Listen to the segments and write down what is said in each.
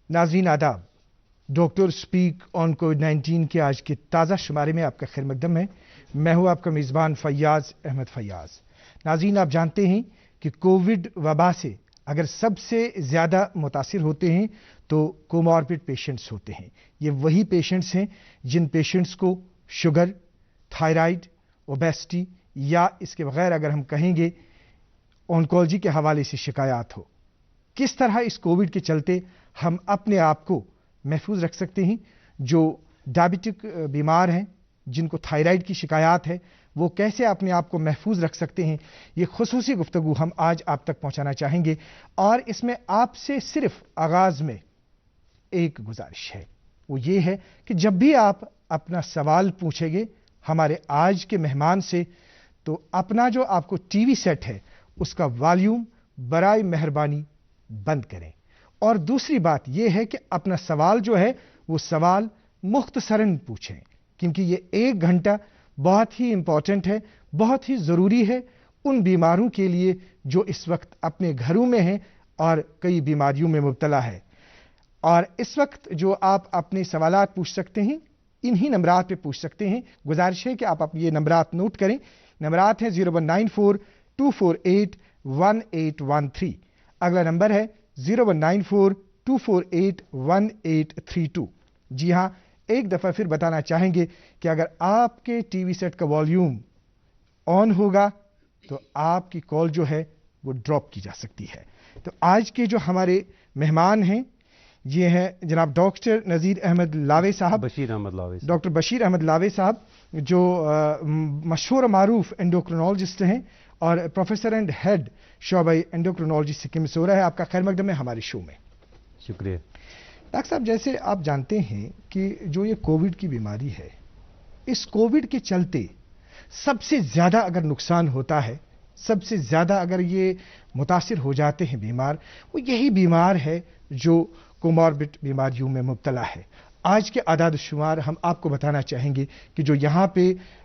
नाज़रीन आदाब, doctor speak on कोविड-19 के आज के ताज़ा शुमारे में आपका खैर मकदम है। मैं हूं आपका मेज़बान फैयाज़ अहमद फैयाज़। नाज़रीन, आप जानते हैं कि कोविड वबा से अगर सबसे ज़्यादा मुतासिर होते हैं तो कोमॉर्बिड पेशेंट्स होते हैं। ये वही पेशेंट्स हैं जिन पेशेंट्स को शुगर, थायराइड, ओबेसिटी या इसके बगैर अगर हम कहेंगे ऑन्कोलॉजी के हवाले से शिकायत हो। किस तरह इस कोविड के चलते हम अपने आप को महफूज रख सकते हैं। जो डायबिटिक बीमार हैं, जिनको थायराइड की शिकायत है, वो कैसे अपने आप को महफूज रख सकते हैं, ये खुसूसी गुफ्तगू हम आज आप तक पहुंचाना चाहेंगे। और इसमें आपसे सिर्फ आगाज में एक गुजारिश है, वो ये है कि जब भी आप अपना सवाल पूछेंगे हमारे आज के मेहमान से, तो अपना जो आपको टीवी सेट है उसका वॉल्यूम बराए मेहरबानी बंद करें। और दूसरी बात यह है कि अपना सवाल जो है वो सवाल मुख्तसरन पूछें, क्योंकि ये 1 घंटा बहुत ही इंपॉर्टेंट है, बहुत ही ज़रूरी है उन बीमारों के लिए जो इस वक्त अपने घरों में हैं और कई बीमारियों में मुब्तला है। और इस वक्त जो आप अपने सवालात पूछ सकते हैं, इन्हीं नंबरात पे पूछ सकते हैं। गुजारिश है कि आप ये नंबरात नोट करें। नंबरात हैं 0194-248-1813। अगला नंबर है 0194-248-1832। जी हां, एक दफ़ा फिर बताना चाहेंगे कि अगर आपके टीवी सेट का वॉल्यूम ऑन होगा तो आपकी कॉल जो है वो ड्रॉप की जा सकती है। तो आज के जो हमारे मेहमान हैं ये हैं जनाब डॉक्टर नज़ीर अहमद लावे साहब, डॉक्टर बशीर अहमद लावे साहब, जो मशहूर मारूफ एंडोक्रिनोलॉजिस्ट हैं और प्रोफेसर एंड हेड शोबे एंडोक्रिनोलॉजी सिक्किम से हो रहा है। आपका खैर मकदम है हमारे शो में। शुक्रिया डॉक्टर साहब। जैसे आप जानते हैं कि जो ये कोविड की बीमारी है, इस कोविड के चलते सबसे ज़्यादा अगर नुकसान होता है, सबसे ज़्यादा अगर ये मुतासिर हो जाते हैं बीमार, वो यही बीमार है जो कोमॉर्बिड बीमारियों में मुब्तला है। आज के आदाद शुमार हम आपको बताना चाहेंगे कि जो यहाँ पे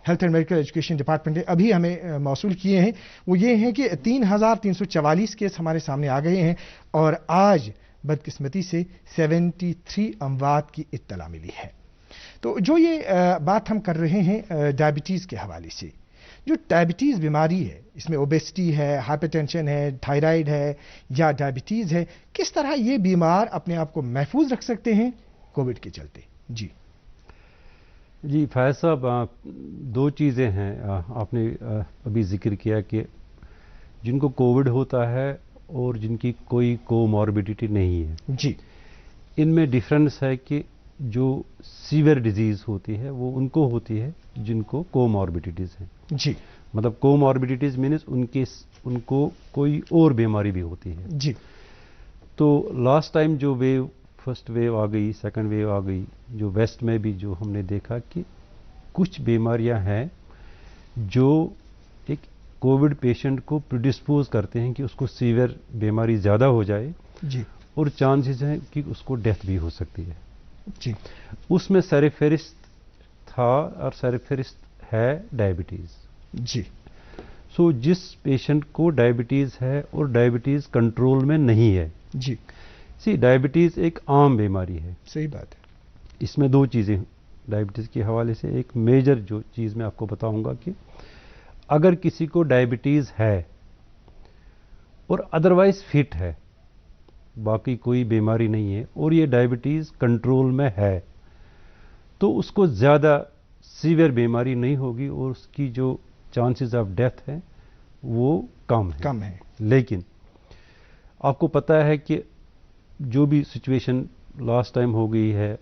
health and medical education department ने अभी हमें मौसूल किए हैं, वो ये हैं कि 3,344 केस हमारे सामने आ गए हैं और आज बदकिस्मती से 73 अमवात की इत्तला मिली है। तो जो ये बात हम कर रहे हैं डायबिटीज़ के हवाले से, जो डायबिटीज़ बीमारी है, इसमें ओबेसिटी है, हाइपरटेंशन है, थायराइड है या डायबिटीज़ है, किस तरह ये बीमार अपने आप को महफूज रख सकते हैं कोविड के चलते। जी फैज साहब, 2 चीज़ें हैं। आपने अभी जिक्र किया कि जिनको कोविड होता है और जिनकी कोई कोमॉर्बिडिटी नहीं है, जी, इनमें डिफरेंस है कि जो सीवियर डिजीज़ होती है वो उनको होती है जिनको कोमॉर्बिडिटीज़ हैं। जी, मतलब कोमॉर्बिडिटीज़ मीन्स उनको कोई और बीमारी भी होती है। जी, तो लास्ट टाइम जो वेव, फर्स्ट वेव आ गई, सेकंड वेव आ गई, जो वेस्ट में भी जो हमने देखा कि कुछ बीमारियां हैं जो एक कोविड पेशेंट को प्रिडिस्पोज करते हैं कि उसको सीवियर बीमारी ज़्यादा हो जाए। जी, और चांसेस हैं कि उसको डेथ भी हो सकती है। जी, उसमें सरफहरिस्त था और सरफहरिस्त है डायबिटीज़। जी, सो जिस पेशेंट को डायबिटीज़ है और डायबिटीज़ कंट्रोल में नहीं है, जी, डायबिटीज़ एक आम बीमारी है। सही बात है। इसमें 2 चीज़ें डायबिटीज़ के हवाले से, एक मेजर जो चीज़ मैं आपको बताऊंगा कि अगर किसी को डायबिटीज़ है और अदरवाइज फिट है, बाकी कोई बीमारी नहीं है और ये डायबिटीज़ कंट्रोल में है, तो उसको ज़्यादा सीवियर बीमारी नहीं होगी और उसकी जो चांसेस ऑफ डेथ है वो कम है। लेकिन आपको पता है कि जो भी सिचुएशन लास्ट टाइम हो गई है,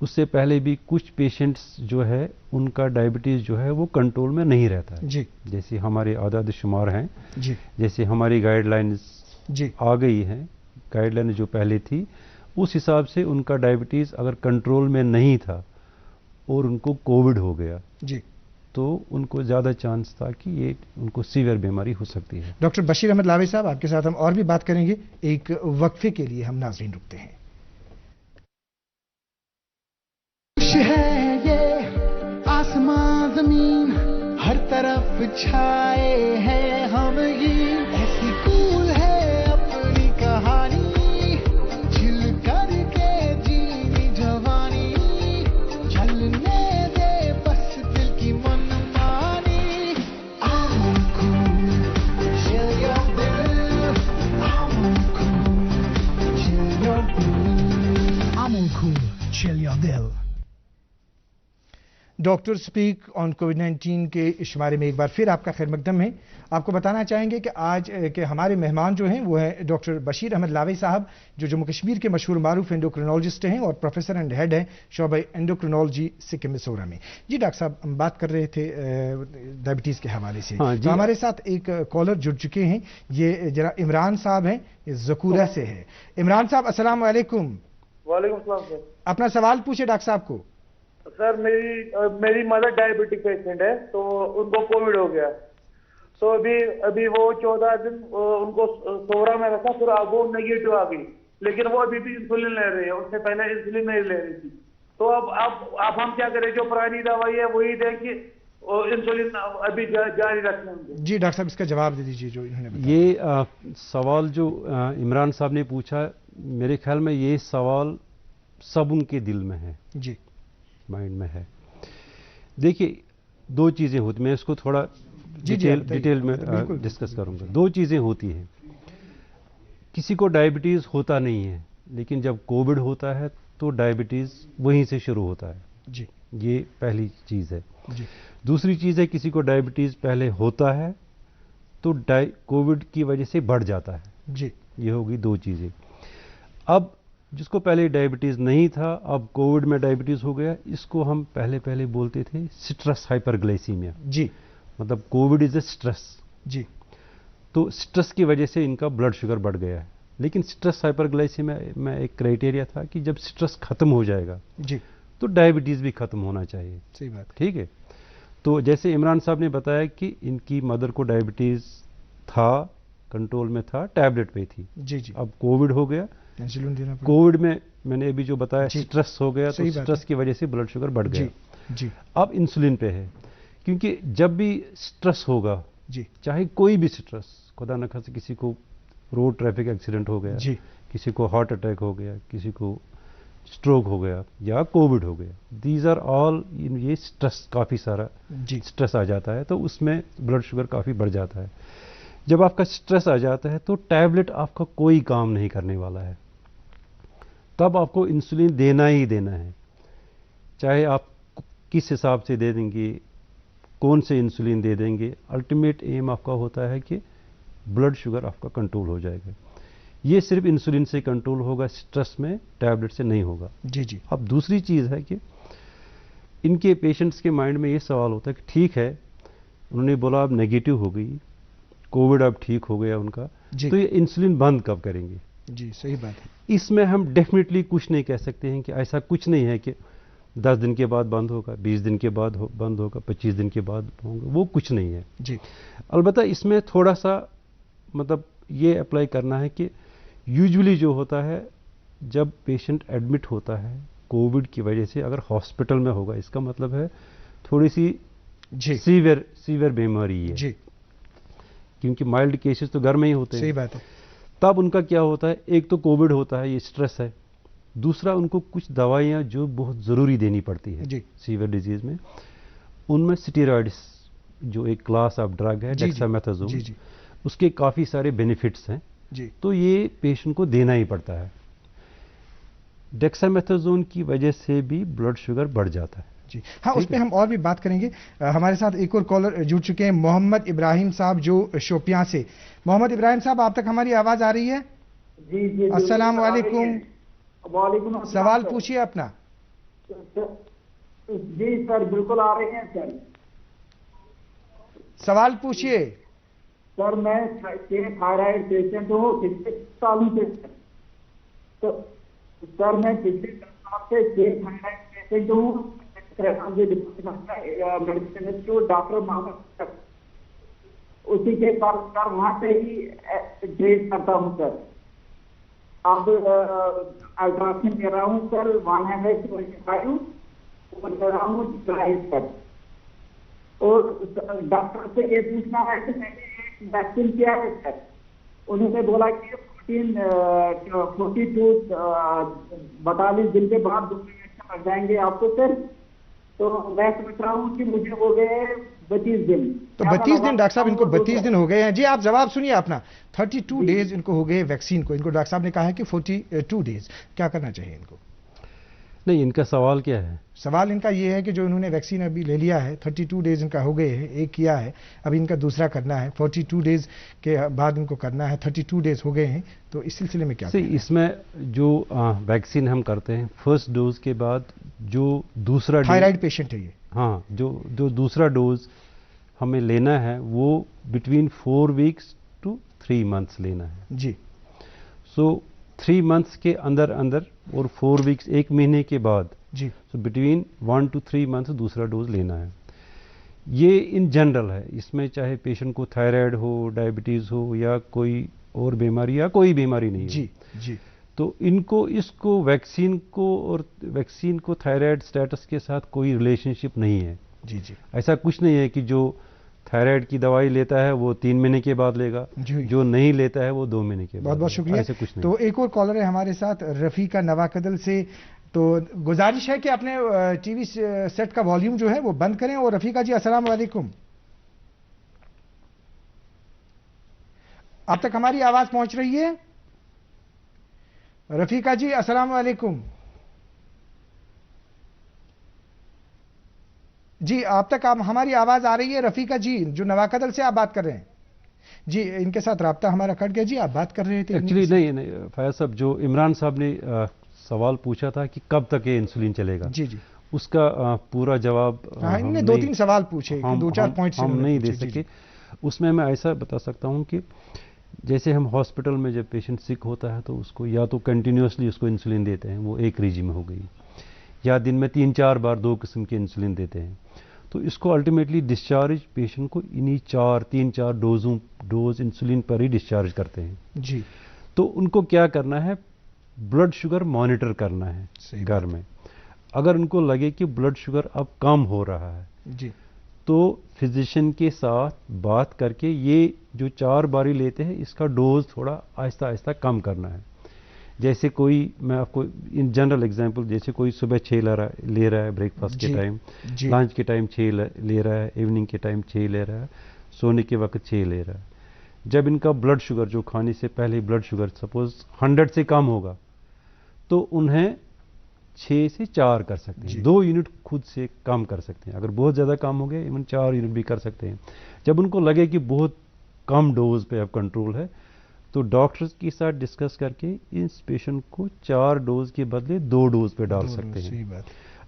उससे पहले भी कुछ पेशेंट्स जो है उनका डायबिटीज़ जो है वो कंट्रोल में नहीं रहता है। जी, जैसे हमारे आदाद शुमार हैं, जी, जैसे हमारी गाइडलाइंस जी आ गई हैं, गाइडलाइन जो पहले थी उस हिसाब से उनका डायबिटीज़ अगर कंट्रोल में नहीं था और उनको कोविड हो गया, जी, तो उनको ज़्यादा चांस था कि ये उनको सीवियर बीमारी हो सकती है। डॉक्टर बशीर अहमद लावे साहब, आपके साथ हम और भी बात करेंगे। एक वक्फे के लिए हम नाज़रीन रुकते हैं। है ये आसमां ज़मीन हर तरफ छाए हैं हम, ये ऐसी कूल है अपनी कहानी, झिलका डॉक्टर स्पीक ऑन कोविड-19 के शुमारे में एक बार फिर आपका खैर मकदम है। आपको बताना चाहेंगे कि आज के हमारे मेहमान जो हैं वो हैं डॉक्टर बशीर अहमद लावे साहब, जो जम्मू कश्मीर के मशहूर मारूफ एंडोक्रिनोलॉजिस्ट हैं और प्रोफेसर एंड हेड हैं शोबे एंडोक्रिनोलॉजी सिक्किम मिसोरा में। जी डॉक्टर साहब, हम बात कर रहे थे डायबिटीज़ के हवाले से। तो हमारे साथ एक कॉलर जुड़ चुके हैं, ये जरा इमरान साहब हैं, ज़कूरा से है। इमरान साहब अस्सलाम वालेकुम। वालेकुम सलाम सर। अपना सवाल पूछे डॉक्टर साहब को। सर मेरी मदर डायबिटिक पेशेंट है, तो उनको कोविड हो गया। तो अभी वो 14 दिन उनको सोरा में रखा, फिर अब वो नेगेटिव आ गई, लेकिन वो अभी भी इंसुलिन ले रही है। उससे पहले इंसुलिन नहीं ले रही थी। तो अब हम क्या करें? जो पुरानी दवाई है वही दें कि इंसुलिन अभी जारी रखें? जी डॉक्टर साहब, इसका जवाब दे दीजिए जो इन्होंने बताया। ये सवाल जो इमरान साहब ने पूछा, मेरे ख्याल में ये सवाल सब उनके दिल में है, जी माइंड में है। देखिए, दो चीज़ें होती, मैं इसको थोड़ा डिटेल में डिस्कस करूंगा। दो चीज़ें होती हैं। किसी को डायबिटीज़ होता नहीं है, लेकिन जब कोविड होता है तो डायबिटीज़ वहीं से शुरू होता है। जी, ये पहली चीज़ है। जी। दूसरी चीज़ है, किसी को डायबिटीज़ पहले होता है तो कोविड की वजह से बढ़ जाता है। जी, ये होगी दो चीज़ें। अब जिसको पहले डायबिटीज़ नहीं था, अब कोविड में डायबिटीज़ हो गया, इसको हम पहले बोलते थे स्ट्रेस हाइपरग्लाइसीमिया। जी, मतलब कोविड इज ए स्ट्रेस। जी। तो स्ट्रेस की वजह से इनका ब्लड शुगर बढ़ गया है। लेकिन स्ट्रेस हाइपरग्लाइसीमिया में एक क्राइटेरिया था कि जब स्ट्रेस खत्म हो जाएगा जी, तो डायबिटीज़ भी खत्म होना चाहिए। सही बात। ठीक है। तो जैसे इमरान साहब ने बताया कि इनकी मदर को डायबिटीज़ था, कंट्रोल में था, टैबलेट पे थी। जी, जी। अब कोविड हो गया, इंसुलिन देना पड़ा। कोविड में मैंने अभी जो बताया स्ट्रेस हो गया, तो सही बात स्ट्रेस की वजह से ब्लड शुगर बढ़ गया। जी, जी, अब इंसुलिन पे है, क्योंकि जब भी स्ट्रेस होगा, जी, चाहे कोई भी स्ट्रेस, खुदा न खास्ता किसी को रोड ट्रैफिक एक्सीडेंट हो गया, जी, किसी को हार्ट अटैक हो गया, किसी को स्ट्रोक हो गया या कोविड हो गया, दीज आर ऑल, ये स्ट्रेस, काफ़ी सारा जी, स्ट्रेस आ जाता है, तो उसमें ब्लड शुगर काफ़ी बढ़ जाता है। जब आपका स्ट्रेस आ जाता है तो टैबलेट आपका कोई काम नहीं करने वाला है, तब आपको इंसुलिन देना ही देना है। चाहे आप किस हिसाब से दे देंगे, कौन से इंसुलिन दे देंगे, अल्टीमेट एम आपका होता है कि ब्लड शुगर आपका कंट्रोल हो जाएगा। ये सिर्फ इंसुलिन से कंट्रोल होगा, स्ट्रेस में, टैबलेट से नहीं होगा। जी, जी। अब दूसरी चीज़ है कि इनके पेशेंट्स के माइंड में ये सवाल होता है कि ठीक है, उन्होंने बोला अब नेगेटिव हो गई, कोविड अब ठीक हो गया उनका, तो ये इंसुलिन बंद कब करेंगे? जी, सही बात है। इसमें हम डेफिनेटली कुछ नहीं कह सकते हैं कि ऐसा कुछ नहीं है कि 10 दिन के बाद बंद होगा, 20 दिन के बाद बंद होगा, 25 दिन के बाद होगा, वो कुछ नहीं है। जी। अलबत्ता इसमें थोड़ा सा मतलब ये अप्लाई करना है कि यूजुअली जो होता है, जब पेशेंट एडमिट होता है कोविड की वजह से, अगर हॉस्पिटल में होगा, इसका मतलब है थोड़ी सी सीवियर बीमारी है। जी, क्योंकि माइल्ड केसेस तो घर में ही होते हैं। सही बात है। तब उनका क्या होता है, एक तो कोविड होता है, ये स्ट्रेस है, दूसरा उनको कुछ दवाइयाँ जो बहुत ज़रूरी देनी पड़ती है जी, सीवियर डिजीज़ में, उनमें स्टेरॉइड्स जो एक क्लास ऑफ ड्रग है, डेक्सामेथासोन, जी, जी, उसके काफ़ी सारे बेनिफिट्स हैं, जी, तो ये पेशेंट को देना ही पड़ता है। डेक्सामेथासोन की वजह से भी ब्लड शुगर बढ़ जाता है। जी। हाँ, उस पर हम और भी बात करेंगे। हमारे साथ एक और कॉलर जुड़ चुके हैं, मोहम्मद इब्राहिम साहब, जो शोपियां से। मोहम्मद इब्राहिम साहब, आप तक हमारी आवाज़ आ रही है? जी, जी। अस्सलाम वालेकुम। वालेकुम। सवाल पूछिए अपना। जी सर, बिल्कुल आ रहे हैं सर। सवाल पूछिए। सर मैं थायराइड पेशेंट हूँ पिछले सालों से। तो सर मैं पिछले 10 साल से थायराइड पेशेंट हूँ। मेडिसिन इंस्टीट्यूट डॉक्टर मोहम्मद, उसी के पास सर वहाँ पे ही ट्रेस करता हूँ सर। अब अल्ट्रासाउंड दे रहा हूँ सर, 125 दे रहा हूँ पर। और डॉक्टर से ये पूछना है कि मैंने एक वैक्सीन किया है सर, उन्होंने बोला कि 42 दिन के बाद दूसरे वैक्सीन लग जाएंगे आपको सर। तो मैं समझ रहा हूँ कि मुझे हो गए 32 दिन। तो 32 दिन डॉक्टर साहब, इनको 32 दिन हो गए हैं। जी, आप जवाब सुनिए अपना। 32 डेज इनको हो गए वैक्सीन को। इनको डॉक्टर साहब ने कहा है कि 42 डेज। क्या करना चाहिए इनको? نہیں، ان کا سوال کیا ہے؟ سوال ان کا یہ ہے کہ جو انہوں نے ویکسین ابھی لے لیا ہے، 32 ڈیز ان کا ہو گئے ہیں، ایک کیا ہے، ابھی ان کا دوسرا کرنا ہے، 42 ڈیز کے بعد ان کو کرنا ہے، 32 ڈیز ہو گئے ہیں، تو اس سلسلے میں کیا؟ اس میں جو ویکسین ہم کرتے ہیں فرسٹ ڈوز کے بعد جو دوسرا تھائرائیڈ پیشنٹ ہے یہ، ہاں، جو دوسرا ڈوز ہمیں لینا ہے وہ بٹوین 4 ویکس ٹو 3 منتھس لینا ہے جی. سو 3 منتھس کے اندر اور 4 ویکس 1 مہینے کے بعد، جی. سو بٹوین 1 to 3 منتھس دوسرا ڈوز لینا ہے. یہ ان جنرل ہے، اس میں چاہے پیشنٹ کو تھائرائیڈ ہو، ڈائبٹیز ہو یا کوئی اور بیماری یا کوئی بیماری نہیں جی. جی. تو اس کو ویکسین کو تھائرائیڈ سٹیٹس کے ساتھ کوئی ریلیشن شپ نہیں ہے. جی. جی. ایسا کچھ نہیں ہے کہ جو تھائرائیڈ کی دوائی لیتا ہے وہ 3 مہینے کے بعد لے گا، جی. جو نہیں لیتا ہے وہ 2 مہینے کے بعد. بہت بہت شکریہ. ایسا کچھ نہیں. تو ایک اور کالر ہے ہمارے ساتھ، رفیقہ نواکدل سے. تو گزارش ہے کہ اپنے ٹی وی سیٹ کا والیوم جو ہے وہ بند کریں. اور رفیقہ جی السلام علیکم، آپ تک ہماری آواز پہنچ رہی ہے؟ رفیقہ جی السلام علیکم. جی آپ تک ہماری آواز آ رہی ہے رفیقہ جی، جو نواکدل سے آپ بات کر رہے ہیں؟ جی ان کے ساتھ رابطہ ہمارا کٹ گیا. جی آپ بات کر رہے تھے. ایکچولی نہیں فیاض صاحب، جو عمران صاحب نے سوال پوچھا تھا کہ کب تک یہ انسولین چلے گا، جی. جی. اس کا پورا جواب انہوں نے 2-3 سوال پوچھے، 2-4 پوائنٹس ہم نہیں دے سکے. اس میں ایسا بتا سکتا ہوں کہ جیسے ہم ہاسپٹل میں جب پیشنٹ سک ہوتا ہے تو اس کو یا تو کنٹینیوسلی اس کو انسولین دیتے ہیں، وہ ایک ریجیم ہو گئی، یا دن میں 3-4 بار 2 قسم کے انسولین دیتے ہیں. تو اس کو الٹیمیٹلی ڈسچارج پیشنٹ کو انہی 3-4 ڈوز انسولین پر ہی ڈسچارج کرتے ہیں. جی. تو ان کو کیا کرنا ہے، بلڈ شوگر مانیٹر کرنا ہے گھر میں. اگر ان کو لگے کہ بلڈ شوگر اب کم ہو رہا ہے، جی، تو فزیشین کے ساتھ بات کر کے یہ جو 4 باری لیتے ہیں اس کا ڈوز تھوڑا آہستہ آہستہ کم کرنا ہے. جیسے کوئی، میں آپ کو ان جنرل ایگزامپل، جیسے کوئی صبح 6 لے رہا ہے بریک فاسٹ کے ٹائم، لنچ کے ٹائم 6 لے رہا ہے، ایوننگ کے ٹائم 6 لے رہا ہے، سونے کے وقت 6 لے رہا ہے. جب ان کا بلڈ شوگر جو کھانے سے پہلے بلڈ شوگر سپوز 100 سے کم ہوگا تو انہیں 6 سے 4 کر سکتے ہیں. 2 یونٹ خود سے کم کر سکتے ہیں. اگر بہت زیادہ کم ہو گئے ایون 4 یونٹ بھی کر سکتے ہیں. جب ان کو لگے کہ بہت کم ڈوز پہ اب کنٹرول ہے تو ڈاکٹرز کے ساتھ ڈسکس کر کے اس پیشنٹ کو 4 ڈوز کے بدلے 2 ڈوز پہ ڈال سکتے ہیں.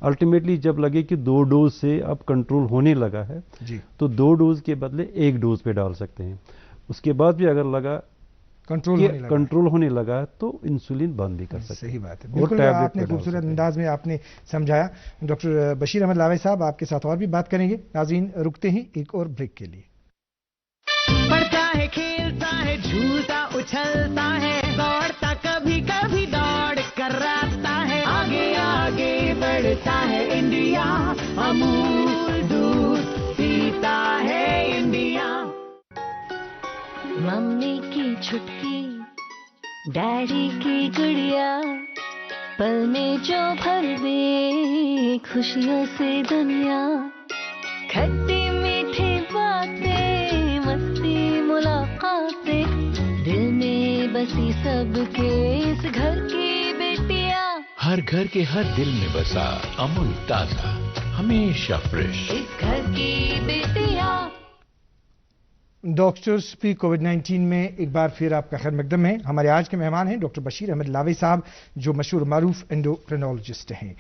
الٹیمیٹلی جب لگے کہ 2 ڈوز سے اب کنٹرول ہونے لگا ہے تو 2 ڈوز کے بدلے 1 ڈوز پہ ڈال سکتے ہیں. اس کے بعد بھی اگر لگا کنٹرول ہونے لگا تو انسولین بند بھی کر سکتے. صحیح بات ہے، بالکل آپ نے خوبصورت انداز میں آپ نے سمجھایا. ڈاکٹر بشیر احمد لاوی صاحب آپ کے ساتھ اور بھی بات کریں گے. ناظرین رکتے ہیں ایک اور بریک کے لیے. پڑھتا ہے، کھیلتا ہے، جھولتا اچھلتا ہے، دوڑتا کبھی کبھی دوڑ کر راتا ہے، آگے آگے بڑھتا ہے انڈیا، امول دودھ پیتا ہے انڈیا. ممی کی چھٹکی، ڈیڈی کی گڑیا، پل میں جو بھر دے خوشیوں سے دنیا، کھٹی میٹھی باتیں، مستی ملاقاتیں، دل میں بسی سب کے اس گھر کی بیٹیاں، ہر گھر کے ہر دل میں بسا امول تازہ، ہمیشہ فریش، اس گھر کی بیٹیاں. ڈاکٹر سپیک کووڈ-19 میں ایک بار پھر آپ کا خیر مقدم ہے. ہمارے آج کے مہمان ہیں ڈاکٹر بشیر احمد لاوی صاحب، جو مشہور معروف اینڈوکرینولوجسٹ ہیں.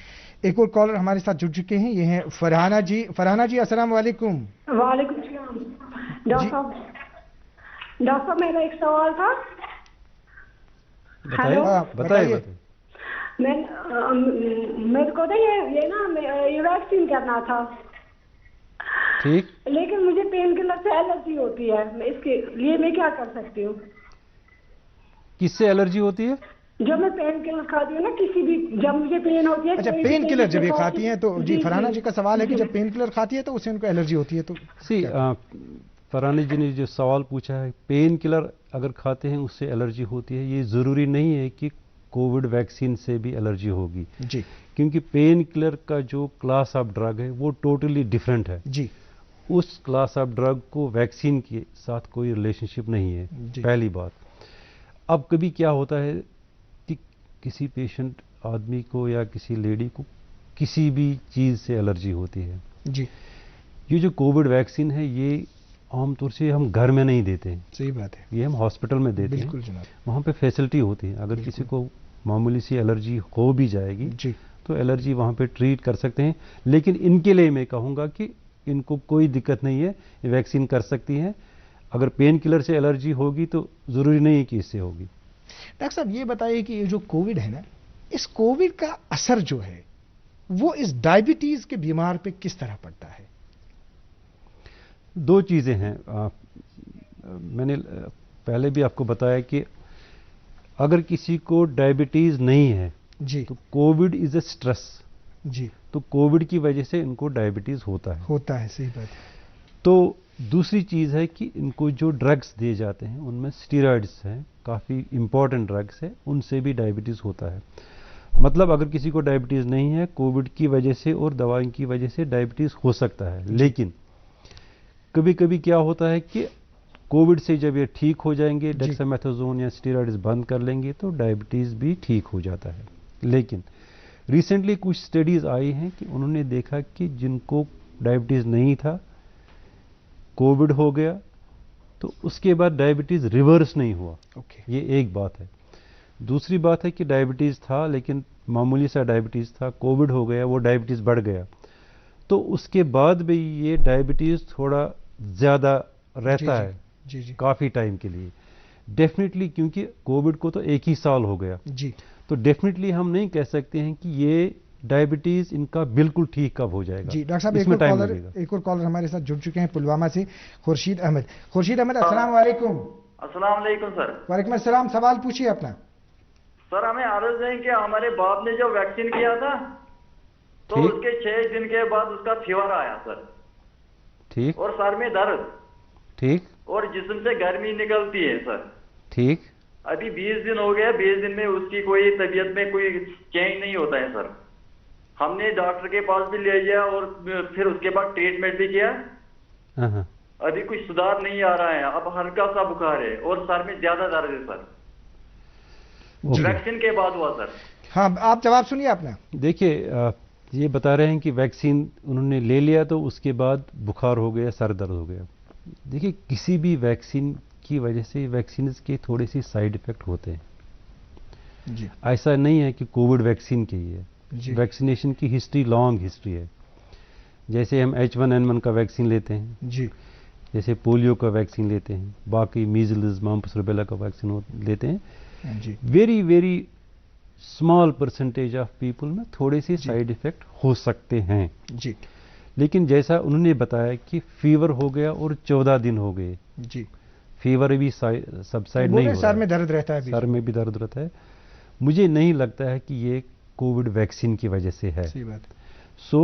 ایک اور کالر ہمارے ساتھ جڑ چکے ہیں، یہ ہیں فرحانہ جی. فرحانہ جی السلام علیکم. وعلیکم السلام. ڈاکٹر صاحب میرا ایک سوال تھا. بتائیے. میرے کو یہ نا یہ ویکسین کرنا تھا، ٹھیک، لیکن مجھے پین کلر سے الرجی ہوتی ہے. اس کے لیے میں کیا کر سکتی ہوں؟ کس سے الرجی ہوتی ہے؟ جو میں پین کلر کھاتی ہوں نا، کسی بھی جب مجھے پین ہوتی ہے. اچھا، پین کلر جب یہ کھاتی ہیں تو جی فرحانہ جی کا سوال ہے کہ جب پین کلر کھاتی ہے تو اسے ان کو الرجی ہوتی ہے. تو فرحانہ جی نے جو سوال پوچھا ہے، پین کلر اگر کھاتے ہیں اس سے الرجی ہوتی ہے، یہ ضروری نہیں ہے کہ کووڈ ویکسین سے بھی الرجی ہوگی جی، کیونکہ پین کلر کا جو کلاس آف ڈرگ ہے وہ ٹوٹلی ڈیفرنٹ ہے. جی، اس کلاس آف ڈرگ کو ویکسین کے ساتھ کوئی ریلیشن شپ نہیں ہے. پہلی بات. اب کبھی کیا ہوتا ہے کہ کسی پیشنٹ آدمی کو یا کسی لیڈی کو کسی بھی چیز سے الرجی ہوتی ہے. جی. یہ جو کووڈ ویکسین ہے یہ عام طور سے ہم گھر میں نہیں دیتے ہیں. صحیح بات ہے. یہ ہم ہاسپٹل میں دیتے ہیں. بالکل جناب. وہاں پہ فیسلٹی ہوتی ہے. اگر کسی کو معمولی سی الرجی ہو بھی جائے گی جی تو الرجی وہاں پہ ٹریٹ کر سکتے ہیں. لیکن ان کے لیے میں کہوں گا کہ ان کو کوئی دقت نہیں ہے, یہ ویکسین کر سکتی ہیں. اگر پین کلر سے الرجی ہوگی تو ضروری نہیں ہے کہ اس سے ہوگی. ڈاکٹر صاحب یہ بتائیے کہ یہ جو کووڈ ہے نا, اس کووڈ کا اثر جو ہے وہ اس ڈائبٹیز کے بیمار پہ کس طرح پڑتا ہے؟ دو چیزیں ہیں. میں نے پہلے بھی آپ کو بتایا کہ اگر کسی کو ڈائبٹیز نہیں ہے جی تو کووڈ از اے سٹریس. جی. تو کووڈ کی وجہ سے ان کو ڈائبٹیز ہوتا ہے. صحیح بات ہے. تو دوسری چیز ہے کہ ان کو جو ڈرگس دیے جاتے ہیں ان میں اسٹیرائڈس ہیں, کافی امپورٹنٹ ڈرگس ہیں, ان سے بھی ڈائبٹیز ہوتا ہے. مطلب اگر کسی کو ڈائبٹیز نہیں ہے کووڈ کی وجہ سے اور دوائیں کی وجہ سے ڈائبٹیز ہو سکتا ہے. لیکن کبھی کبھی کیا ہوتا ہے کہ کووڈ سے جب یہ ٹھیک ہو جائیں گے, ڈیکسامیتھازون یا اسٹیرائڈز بند کر لیں گے تو ڈائبٹیز بھی ٹھیک ہو جاتا ہے. لیکن ریسنٹلی کچھ اسٹڈیز آئی ہیں کہ انہوں نے دیکھا کہ جن کو ڈائبٹیز نہیں تھا کووڈ ہو گیا تو اس کے بعد ڈائبٹیز ریورس نہیں ہوا. یہ ایک بات ہے. دوسری بات ہے کہ ڈائبٹیز تھا لیکن معمولی سا ڈائبٹیز تھا, کووڈ ہو گیا, وہ ڈائبٹیز بڑھ گیا تو اس کے بعد بھی یہ ڈائبٹیز تھوڑا زیادہ رہتا ہے کافی ٹائم کے لیے. ڈیفینیٹلی کیونکہ کووڈ کو تو 1 ہی سال ہو گیا تو ڈیفینیٹلی ہم نہیں کہہ سکتے ہیں کہ یہ ڈائبٹیز ان کا بالکل ٹھیک کب ہو جائے گا. جی ڈاکٹر صاحب ایک اور کالر ہمارے ساتھ جڑ چکے ہیں پلوامہ سے, خورشید احمد. خورشید احمد السلام علیکم. السلام علیکم سر. وعلیکم السلام. سوال پوچھیے اپنا. سر ہمیں عرض ہے کہ ہمارے باپ نے جو ویکسین کیا تھا تو اس کے 6 دن کے بعد اس کا فیور آیا سر. ٹھیک. اور سر میں درد. ٹھیک. اور جسم سے گرمی نکلتی ہے سر. ٹھیک. ابھی 20 دن ہو گیا, 20 دن میں اس کی کوئی طبیعت میں کوئی چینج نہیں ہوتا ہے سر. ہم نے ڈاکٹر کے پاس بھی لے گیا اور پھر اس کے بعد ٹریٹمنٹ بھی کیا, ابھی کچھ سدھار نہیں آ رہا ہے. اب ہلکا سا بخار ہے اور سر میں زیادہ درد ہے سر. ویکسین کے بعد ہوا سر. ہاں آپ جواب سنیے اپنا. دیکھیے یہ بتا رہے ہیں کہ ویکسین انہوں نے لے لیا تو اس کے بعد بخار ہو گیا, سر درد ہو گیا. دیکھیے کسی بھی ویکسین کی وجہ سے ویکسینز کے تھوڑے سی سائیڈ ایفیکٹ ہوتے ہیں. جی. ایسا نہیں ہے کہ کووڈ ویکسین کے ہی ہے. ویکسینیشن کی ہسٹری لانگ ہسٹری ہے. جیسے ہم H1N1 کا ویکسین لیتے ہیں, جی, جیسے پولیو کا ویکسین لیتے ہیں, باقی میزلز ممپس روبیلا کا ویکسین لیتے ہیں, جی, very very small percentage of people میں تھوڑے سے سائیڈ ایفیکٹ ہو سکتے ہیں. جی. لیکن جیسا انہوں نے بتایا کہ فیور ہو گیا اور 14 دن ہو گئے, جی, فیور بھی سبسائڈ نہیں ہو رہا, سر میں درد رہتا ہے, سر میں بھی درد رہتا ہے. مجھے نہیں لگتا ہے کہ یہ کووڈ ویکسین کی وجہ سے ہے. صحیح بات. سو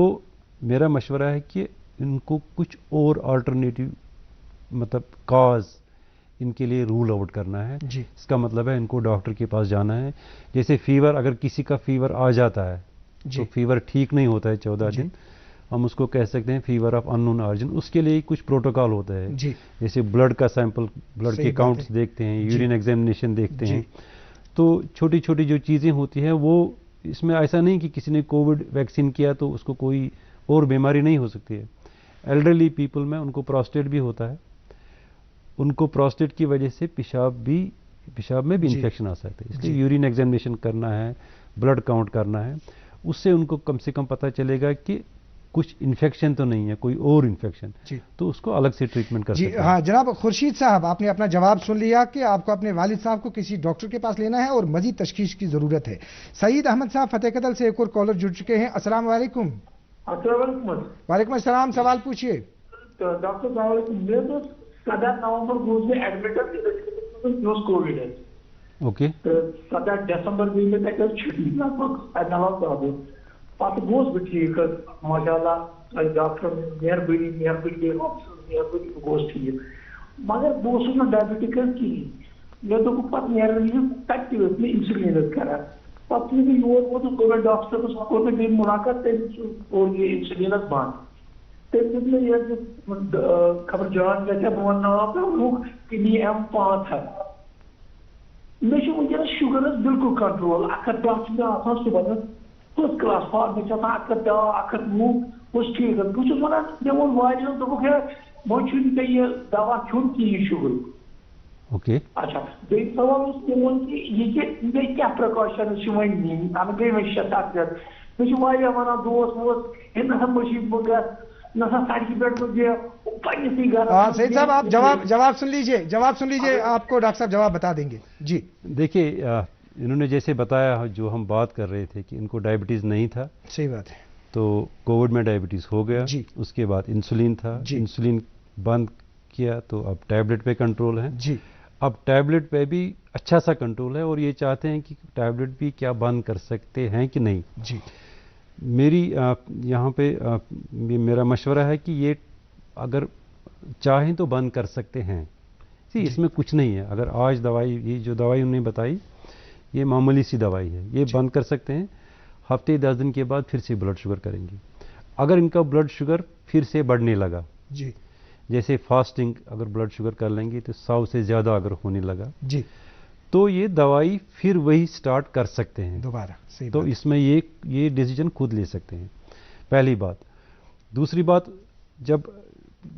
میرا مشورہ ہے کہ ان کو کچھ اور آلٹرنیٹیو مطلب کاز ان کے لیے رول آؤٹ کرنا ہے. جی. اس کا مطلب ہے ان کو ڈاکٹر کے پاس جانا ہے. جیسے فیور, اگر کسی کا فیور آ جاتا ہے تو فیور ٹھیک نہیں ہوتا ہے 14 دن, ہم اس کو کہہ سکتے ہیں fever of unknown origin. اس کے لیے کچھ پروٹوکال ہوتا ہے. جیسے بلڈ کا سیمپل, بلڈ کے کاؤنٹس دیکھتے ہیں, یورین ایگزامینیشن دیکھتے ہیں. تو چھوٹی چھوٹی جو چیزیں ہوتی ہیں وہ اس میں ایسا نہیں کہ کسی نے کووڈ ویکسین کیا تو اس کو کوئی اور بیماری نہیں ہو سکتی ہے. ایلڈرلی پیپل میں ان کو پروسٹیٹ بھی ہوتا ہے, ان کو پروسٹیٹ کی وجہ سے پیشاب میں بھی انفیکشن آ سکتا ہے. اس لیے یورین ایگزامینیشن کرنا ہے, بلڈ کاؤنٹ کرنا ہے. اس سے ان کو کم سے کم پتہ چلے گا کہ کچھ انفیکشن تو نہیں ہے, کوئی اور انفیکشن, تو اس کو الگ سے ٹریٹمنٹ کر سکتے ہیں. ہاں جناب خورشید صاحب, آپ نے اپنا جواب سن لیا کہ آپ کو اپنے والد صاحب کو کسی ڈاکٹر کے پاس لینا ہے اور مزید تشخیص کی ضرورت ہے. سعید احمد صاحب فتح قدل سے ایک اور کالر جڑ چکے ہیں. السلام علیکم. السلام علیکم. وعلیکم السلام. سوال پوچھیے. ڈاکٹر السلام علیکم. میں تو 7 نومبر کو میں ایڈمٹ کووڈ ہے. اوکے. 7 دسمبر میں تک چھٹی لگ بھگ نومبر پتہ گوس بہ ٹھیک ماشاء اللہ ڈاکٹر مہربانی گوس ٹھیک, مگر بہت نا ڈائبٹک کہین. مے دوپ پتہ نیرن تتہ میں انسولین کران. پتہ یور ووتس گوٚو ڈاکٹر صٲبس کوٚر مےٚ بیٚیہِ مُلاقات, تٔمۍ کوٚر یہِ انسولین بنٛد. تٔمۍ دیُت مےٚ یہِ خبر جان گژھِ بہٕ ونناو ووٚنُکھ کہ نی M5 ہے. मे वनस शुगर बिल्कुल कंट्रोल 110 आसान सुबह फर्स्ट क्लास फॉर्म मे 110 120 ठीक बहुत वन मे वो दोप वो ये दवा चुन कहें शुगर ओके अच्छा बे सवाल मोन कि ये क्या प्रिकॉशन वन नी गई मे 6-7 रैत मे वन दोस्त वोस ना मशीद बह ना सड़क पे सईद साहब आप जवाब सुन लीजिए आपको डॉक्टर साहब जवाब बता देंगे जी। देखिए इन्होंने जैसे बताया जो हम बात कर रहे थे कि इनको डायबिटीज नहीं था, सही बात है, तो कोविड में डायबिटीज हो गया जी। उसके बाद इंसुलिन था जी। इंसुलिन बंद किया तो अब टैबलेट पे कंट्रोल है जी। अब टैबलेट पे भी अच्छा सा कंट्रोल है और ये चाहते हैं कि टैबलेट भी क्या बंद कर सकते हैं कि नहीं जी। मेरी यहाँ पे मेरा मशवरा है कि ये अगर चाहें तो बंद कर सकते हैं जी। इसमें कुछ नहीं है, अगर आज दवाई ये जो दवाई उन्होंने बताई ये मामूली सी दवाई है, ये बंद कर सकते हैं। हफ्ते 10 दिन के बाद फिर से ब्लड शुगर करेंगे। अगर इनका ब्लड शुगर फिर से बढ़ने लगा जी, जैसे फास्टिंग अगर ब्लड शुगर कर लेंगे तो 100 से ज़्यादा अगर होने लगा जी, तो ये दवाई फिर वही स्टार्ट कर सकते हैं दोबारा। सही तो बात। इसमें ये डिसीजन खुद ले सकते हैं, पहली बात। दूसरी बात, जब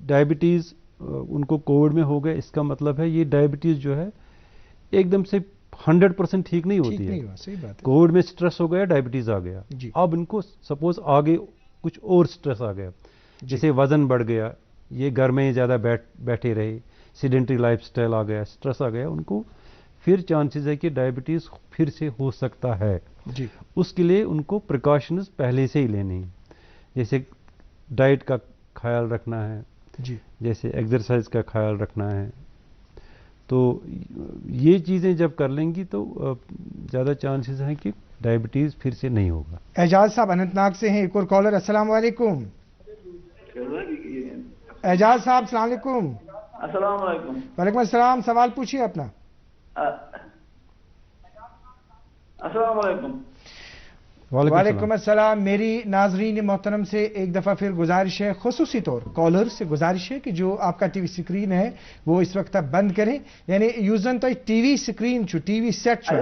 डायबिटीज़ उनको कोविड में हो गया इसका मतलब है ये डायबिटीज़ जो है एकदम से 100% ठीक नहीं होती है। सही बात है। कोविड में स्ट्रेस हो गया, डायबिटीज़ आ गया, अब इनको सपोज आगे कुछ और स्ट्रेस आ गया, जैसे वजन बढ़ गया, ये घर में ज़्यादा बैठे रहे, सीडेंटरी लाइफस्टाइल आ गया, स्ट्रेस आ गया, उनको फिर चांसेस है कि डायबिटीज़ फिर से हो सकता है जी। उसके लिए उनको प्रिकॉशंस पहले से ही लेनी है, जैसे डाइट का ख्याल रखना है जी, जैसे एक्सरसाइज का ख्याल रखना है। तो ये चीज़ें जब कर लेंगी तो ज़्यादा चांसेस हैं कि डायबिटीज़ फिर से नहीं होगा। एजाज साहब अनंतनाग से हैं, एक और कॉलर। अस्सलाम वालेकुम। एजाज साहब अस्सलाम वालेकुम। अस्सलाम वालेकुम। वालेकुम अस्सलाम, सवाल पूछिए अपना। अस्सलाम वालेकुम। वालेकुम अस्सलाम। मेरी नाजरीन मोहतरम से एक दफ़ा फिर गुजारिश है, खुसूसी तौर कॉलर से गुजारिश है कि जो आपका टीवी स्क्रीन है वो इस वक्त आप बंद करें, यानी यूजन तो टीवी स्क्रीन छो टीवी सेट छो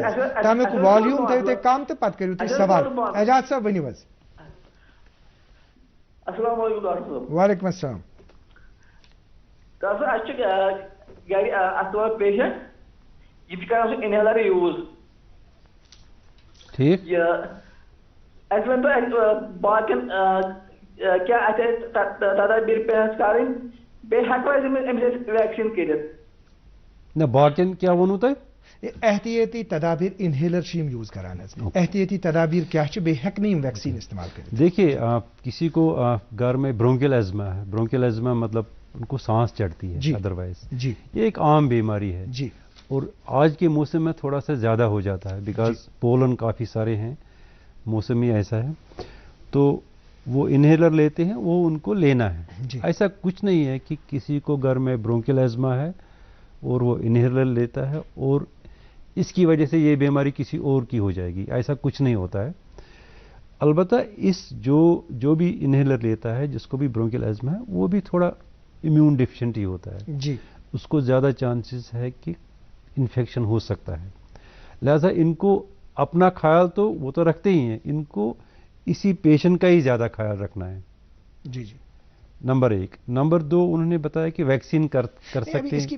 तमें वॉल्यूम थे काम तो पत करियो तो सवाल। एजाज साहब वनी बस। अस्सलाम वालेकुम डॉक्टर साहब। वालेकुम अस्सलाम। डॉक्टर साहब अच्छा गाड़ी अतवा पेशेंट ये कर इनहेलर यूज ठीक तो बाकिन क्या तदाबीर पेश बे वैक्सीन कर बाकिन क्या वोनू तुम एहतियाती तदाबीर इनहेलर शीम यूज कराना। एहतियाती तदाबीर क्या बे हेक नहीं वैक्सीन इस्तेमाल करें। देखिए किसी को घर में ब्रोंकियल एज़मा है, ब्रोंकियल एज़मा मतलब उनको सांस चढ़ती है अदरवाइज जी, ये एक आम बीमारी है जी, और आज के मौसम में थोड़ा सा ज़्यादा हो जाता है बिकॉज पोलन काफ़ी सारे हैं, मौसम ही ऐसा है, तो वो इनहेलर लेते हैं, वो उनको लेना है। ऐसा कुछ नहीं है कि किसी को घर में ब्रोंकियल एज़मा है और वो इनहेलर लेता है और इसकी वजह से ये बीमारी किसी और की हो जाएगी, ऐसा कुछ नहीं होता है। अलबत्ता इस जो भी इनहेलर लेता है, जिसको भी ब्रोंकियल एज़मा है, वो भी थोड़ा इम्यून डिफिशिएंट ही होता है जी, उसको ज़्यादा चांसेस है कि इन्फेक्शन हो सकता है। लिहाजा इनको अपना ख्याल तो वो तो रखते ही हैं, इनको इसी पेशेंट का ही ज़्यादा ख्याल रखना है। जी जी, नंबर 1। नंबर 2 उन्होंने बताया कि वैक्सीन कर सकते हैं। इसकी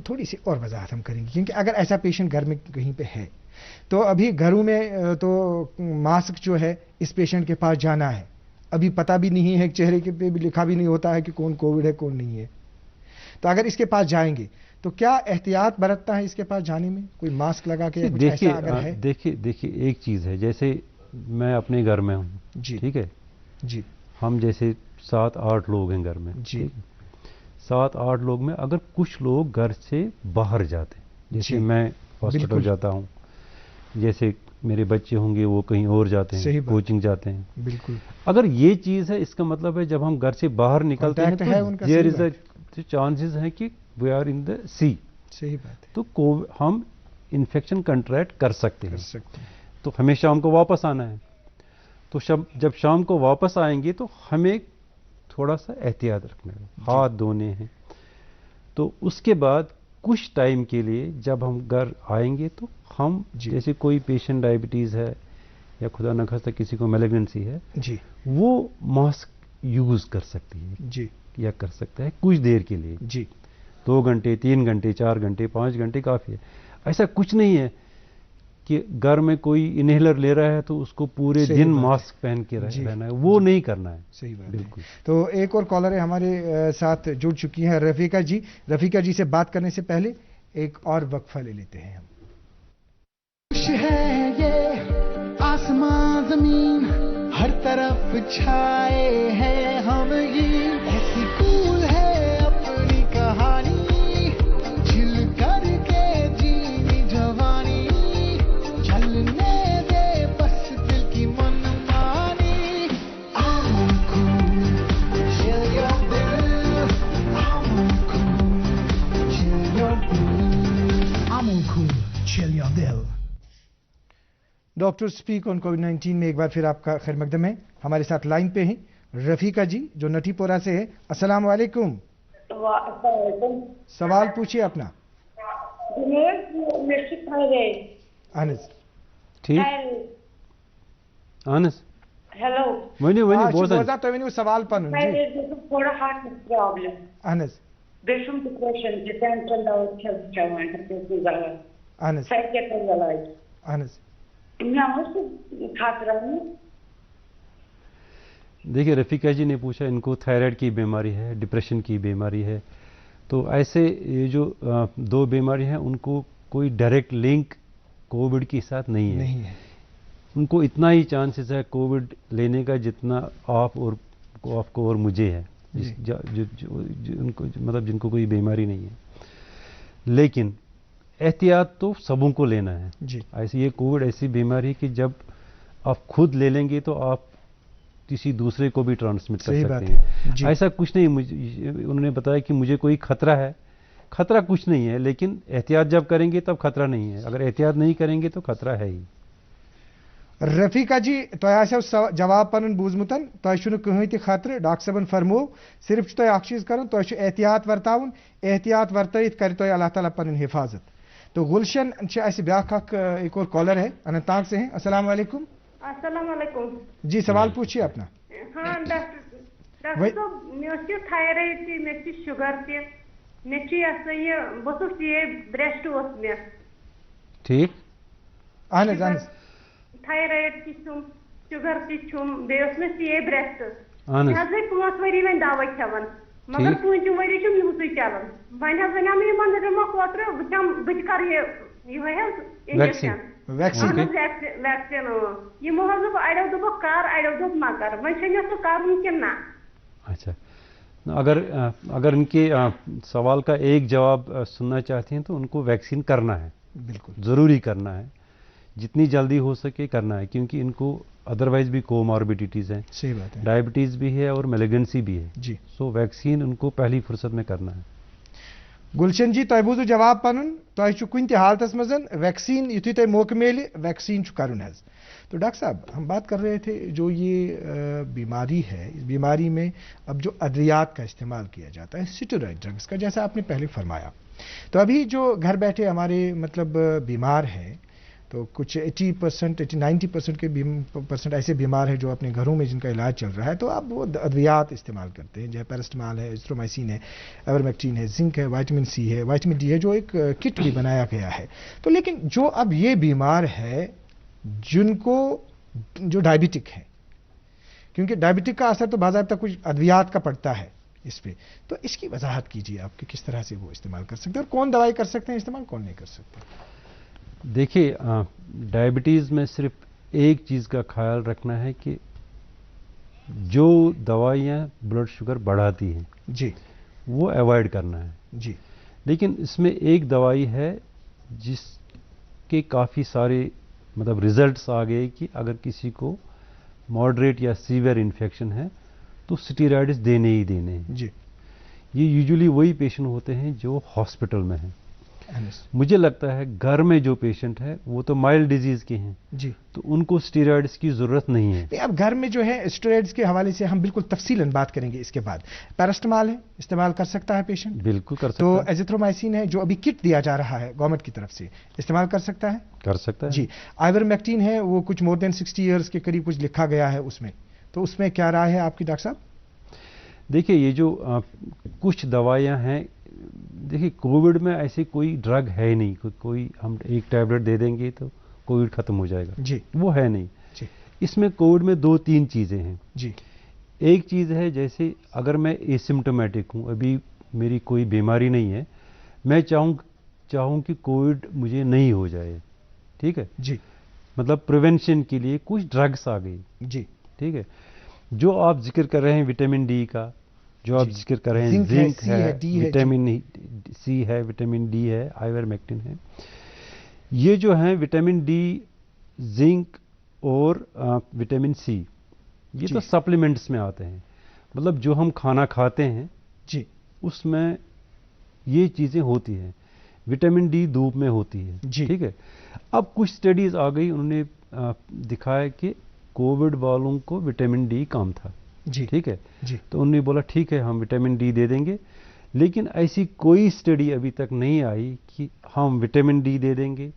थोड़ी सी और वजाहत हम करेंगे, क्योंकि अगर ऐसा पेशेंट घर में कहीं पे है तो अभी घरों में तो मास्क जो है इस पेशेंट के पास जाना है, अभी पता भी नहीं है, चेहरे के पे भी लिखा भी नहीं होता है कि कौन कोविड है कौन नहीं है। तो अगर इसके पास जाएंगे तो क्या एहतियात बरतना है इसके पास जाने में, कोई मास्क लगा के कुछ ऐसा अगर है? देखिए एक चीज़ है, जैसे मैं अपने घर में हूँ जी, ठीक है जी, हम जैसे 7-8 लोग हैं घर में जी, 7-8 लोग में अगर कुछ लोग घर से बाहर जाते हैं, जैसे मैं हॉस्पिटल जाता हूँ, जैसे मेरे बच्चे होंगे वो कहीं और जाते हैं, कोचिंग जाते हैं, बिल्कुल, अगर ये चीज़ है इसका मतलब है जब हम घर से बाहर निकलते हैं तो देयर इज अ चांसेस है कि वी आर इन द सी। सही बात है। तो हम इन्फेक्शन कंट्रैक्ट कर सकते हैं। तो हमें शाम को वापस आना है, तो जब शाम को वापस आएंगे तो हमें थोड़ा सा एहतियात रखना है, हाथ धोने हैं। तो उसके बाद कुछ टाइम के लिए जब हम घर आएंगे तो हम जैसे कोई पेशेंट डायबिटीज़ है या खुदा न खास्ता किसी को मैलिग्नेंसी है जी, वो मास्क यूज़ कर सकती है जी, या कर सकता है कुछ देर के लिए जी, 2 घंटे 3 घंटे 4 घंटे 5 घंटे काफ़ी है। ऐसा कुछ नहीं है कि घर में कोई इनहेलर ले रहा है तो उसको पूरे दिन मास्क पहन के रहना है, वो नहीं करना है। सही बात बिल्कुल। तो एक और कॉलर है हमारे साथ जुड़ चुकी हैं, रफीका जी। रफीका जी से बात करने से पहले एक और वक्फा ले लेते हैं हम। खुश है ये आसमां जमीन, हर तरफ छाए हैं हम, ये ऐसी कूल है अपनी कहानी, चिल करके जीनी जवानी, चलने दे बस दिल की मनमानी। I'm cool, chill your bill, I'm cool, chill your bill, I'm cool, chill your bill। Doctor speak on कोविड-19 में एक बार फिर आपका खैर मकदम है। हमारे साथ लाइन पे हैं रफीका जी जो नटीपोरा से है। अस्सलाम वालेकुम। सवाल पूछिए अपना। अनस ठीक अनस हेलो वनी बोझा तो वनी सवाल पन थोड़ा हार्ट प्रॉब्लम अनस बेशुम डिप्रेशन डिपेंडेंट और हेल्थ चवन अनस साइकियाट्रिस्ट अनस देखिए रफीका जी ने पूछा इनको थायराइड की बीमारी है, डिप्रेशन की बीमारी है, तो ऐसे ये जो 2 बीमारी हैं उनको कोई डायरेक्ट लिंक कोविड के साथ नहीं है। उनको इतना ही चांसेस है कोविड लेने का जितना आपको और मुझे है, उनको मतलब जिनको कोई बीमारी नहीं है। लेकिन एहतियात तो सबों को लेना है जी। ऐसी ये कोविड ऐसी बीमारी कि जब आप खुद ले लेंगे तो आप किसी दूसरे को भी ट्रांसमिट कर सकते हैं। ऐसा कुछ नहीं, उन्होंने बताया कि मुझे कोई खतरा है, खतरा कुछ नहीं है, लेकिन एहतियात जब करेंगे तब खतरा नहीं है, अगर एहतियात नहीं करेंगे तो खतरा है ही। रफीका जी तो जवाब पन बूजमुतन तो कहीं त खतरे डॉक्टर साहबन फरमो सिर्फ तो चीज कर एहतियात वर्तावन, एहतियात वर्त कर अल्लाह ताला पन हिफाजत। तो गुलशन ब्याख एक और कॉलर है अनंतनाग से हैं। अस्सलाम वालेकुम। अस्सलाम वालेकुम जी, सवाल पूछिए अपना। हाँ डॉक्टर साहब मे थायराइड मे शुगर ये बस ये ब्रेस्ट मे ठीक थायराइड शुगर मे ये ब्रेस्ट मे 5 वरी वन दवा खेवान मगर 5 वरी यूसुई चलान वन वन मन कोतर बह कर इंजेक्शन वैक्सीन यमो अड़ो दोप कर अड़ो दोप मा कर वन कर कि ना। अच्छा, अगर इनके सवाल का एक जवाब सुनना चाहती हैं तो उनको वैक्सीन करना है, बिल्कुल ज़रूरी करना है, जितनी जल्दी हो सके करना है, क्योंकि इनको अदरवाइज भी कोमॉर्बिडिटीज़ हैं, सही बात है, डायबिटीज़ भी है और मैलिग्नेंसी भी है जी। सो वैक्सीन उनको पहली फुर्सत में करना है। गुलशन जी तुम बूझो जवाब पन तुम कुन हालत मज वैक्सीन युथी तुम मौके मिले वैक्सीन कर। तो डॉक्टर साहब हम बात कर रहे थे जो ये बीमारी है, इस बीमारी में अब जो अद्वियात का इस्तेमाल किया जाता है स्टेरॉइड ड्रग्स का, जैसा आपने पहले फरमाया, तो अभी जो घर बैठे हमारे मतलब बीमार हैं तो कुछ 80% 90% के परसेंट ऐसे बीमार हैं जो अपने घरों में जिनका इलाज चल रहा है, तो आप वो अद्वियात इस्तेमाल करते हैं, जैसे पैरास्टामॉल है, एज़िथ्रोमाइसिन है, एवरमेक्टिन है, जिंक है, विटामिन सी है, विटामिन डी है, जो एक किट भी बनाया गया है। तो लेकिन जो अब ये बीमार है जिनको जो डायबिटिक है, क्योंकि डायबिटिक का असर तो बाज़ाब्ता कुछ अद्वियात का पड़ता है इस पर, तो इसकी वजाहत कीजिए आप कि किस तरह से वो इस्तेमाल कर सकते हैं और कौन दवाई कर सकते हैं इस्तेमाल, कौन नहीं कर सकते। देखिए डायबिटीज़ में सिर्फ एक चीज़ का ख्याल रखना है कि जो दवाइयाँ ब्लड शुगर बढ़ाती हैं जी वो अवॉइड करना है जी। लेकिन इसमें एक दवाई है जिसके काफ़ी सारे मतलब रिजल्ट्स आ गए कि अगर किसी को मॉडरेट या सीवियर इन्फेक्शन है तो स्टेरॉइड्स देने ही देने हैं जी। ये यूजुअली वही पेशेंट होते हैं जो हॉस्पिटल में हैं। मुझे लगता है घर में जो पेशेंट है वो तो माइल्ड डिजीज के हैं जी, तो उनको स्टेरॉइड्स की जरूरत नहीं है। अब घर में जो है स्टेरॉइड्स के हवाले से हम बिल्कुल तफसीलन बात करेंगे इसके बाद। पैरास्टामॉल है, इस्तेमाल कर सकता है पेशेंट? बिल्कुल कर सकता तो है। एजिथ्रोमाइसिन है जो अभी किट दिया जा रहा है गवर्नमेंट की तरफ से, इस्तेमाल कर सकता है? कर सकता है जी। आइवरमेक्टिन है, वो कुछ मोर देन 60 ईयर्स के करीब कुछ लिखा गया है उसमें, तो उसमें क्या राय है आपकी डॉक्टर साहब? देखिए ये जो कुछ दवाइयां हैं, देखिए कोविड में ऐसी कोई ड्रग है नहीं, कोई हम एक टैबलेट दे देंगे तो कोविड खत्म हो जाएगा जी, वो है नहीं जी। इसमें कोविड में 2-3 चीजें हैं जी। एक चीज है जैसे अगर मैं एसिम्प्टोमेटिक हूं, अभी मेरी कोई बीमारी नहीं है, मैं चाहूं कि कोविड मुझे नहीं हो जाए, ठीक है जी, मतलब प्रिवेंशन के लिए कुछ ड्रग्स आ गई जी, ठीक है। जो आप जिक्र कर रहे हैं विटामिन डी का, जो आप जिक्र कर रहे हैं जिंक है, विटामिन सी है, विटामिन डी है, आइवरमेक्टिन है, ये जो है विटामिन डी, जिंक और विटामिन सी, ये तो सप्लीमेंट्स में आते हैं, मतलब जो हम खाना खाते हैं जी उसमें ये चीजें होती हैं। विटामिन डी धूप में होती है, ठीक है। अब कुछ स्टडीज आ गई, उन्होंने दिखाया कि कोविड वालों को विटामिन डी कम था, ठीक है जी। तो उन्होंने बोला ठीक है हम विटामिन डी दे देंगे, लेकिन ऐसी कोई स्टडी अभी तक नहीं आई कि हम विटामिन डी दे देंगे,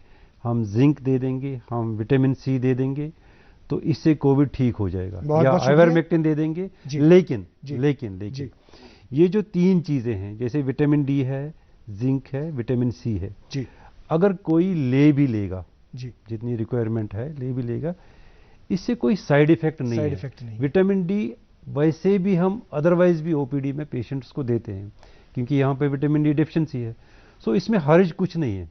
हम जिंक दे देंगे, हम विटामिन सी दे देंगे तो इससे कोविड ठीक हो जाएगा, या आइवरमेक्टिन दे देंगे। लेकिन ये जो 3 चीजें हैं जैसे विटामिन डी है, जिंक है, विटामिन सी है जी, अगर कोई ले भी लेगा जी, जितनी रिक्वायरमेंट है ले भी लेगा, इससे कोई साइड इफेक्ट नहीं है। विटामिन डी वैसे भी हम अदरवाइज भी ओपीडी में पेशेंट्स को देते हैं क्योंकि यहाँ पे विटामिन डी डेफिशिएंसी है, सो इसमें हर्ज कुछ नहीं है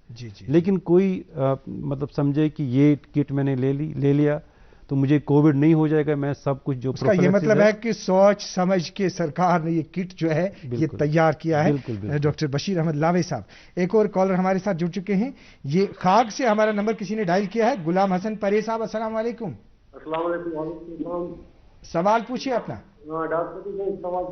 जी, जी। लेकिन कोई मतलब समझे कि ये किट मैंने ले लिया तो मुझे कोविड नहीं हो जाएगा, मैं सब कुछ जो उसका ये मतलब है कि सोच समझ के सरकार ने ये किट जो है ये तैयार किया है। डॉक्टर बशीर अहमद लावे साहब, एक और कॉलर हमारे साथ जुड़ चुके हैं, ये खाग से हमारा नंबर किसी ने डायल किया है, गुलाम हसन परेज साहब, अस्सलाम वालेकुम। सवाल पूछिए अपना। डॉक्टर सवाल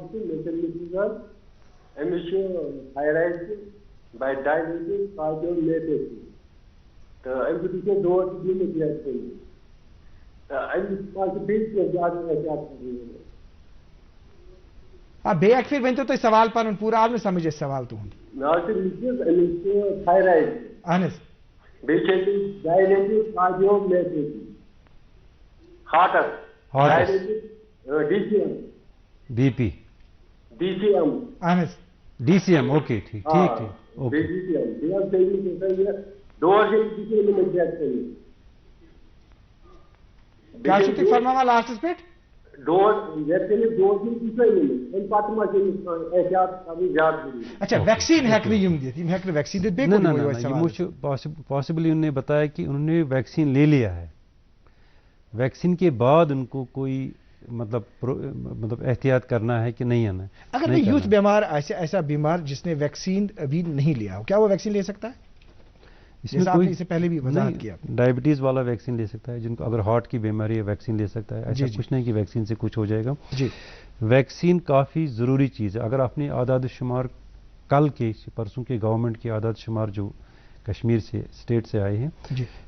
हाँ बेक फिर वन तो सवाल पर पूरा आपने समझे सवाल तो बीपी डीसीएम ओके ठीक क्या छुट्टी फरमावा लास्ट पे अच्छा वैक्सीन हैक नहीं यूं दी हैक वैक्सीन दे पॉसिबली उन्होंने बताया कि उन्होंने वैक्सीन ले लिया है, वैक्सीन के बाद उनको कोई मतलब एहतियात करना है कि नहीं आना है। अगर कोई यूथ बीमार ऐसा बीमार जिसने वैक्सीन अभी नहीं लिया हो, क्या वो वैक्सीन ले सकता है? इसमें कोई इससे पहले भी वजाहत किया, डायबिटीज वाला वैक्सीन ले सकता है, जिनको अगर हार्ट की बीमारी है वैक्सीन ले सकता है, ऐसा कुछ नहीं कि वैक्सीन से कुछ हो जाएगा जी। वैक्सीन काफी जरूरी चीज है। अगर आपने आदाद शुमार कल के परसों के गवर्नमेंट के आदाद शुमार जो कश्मीर से स्टेट से आए हैं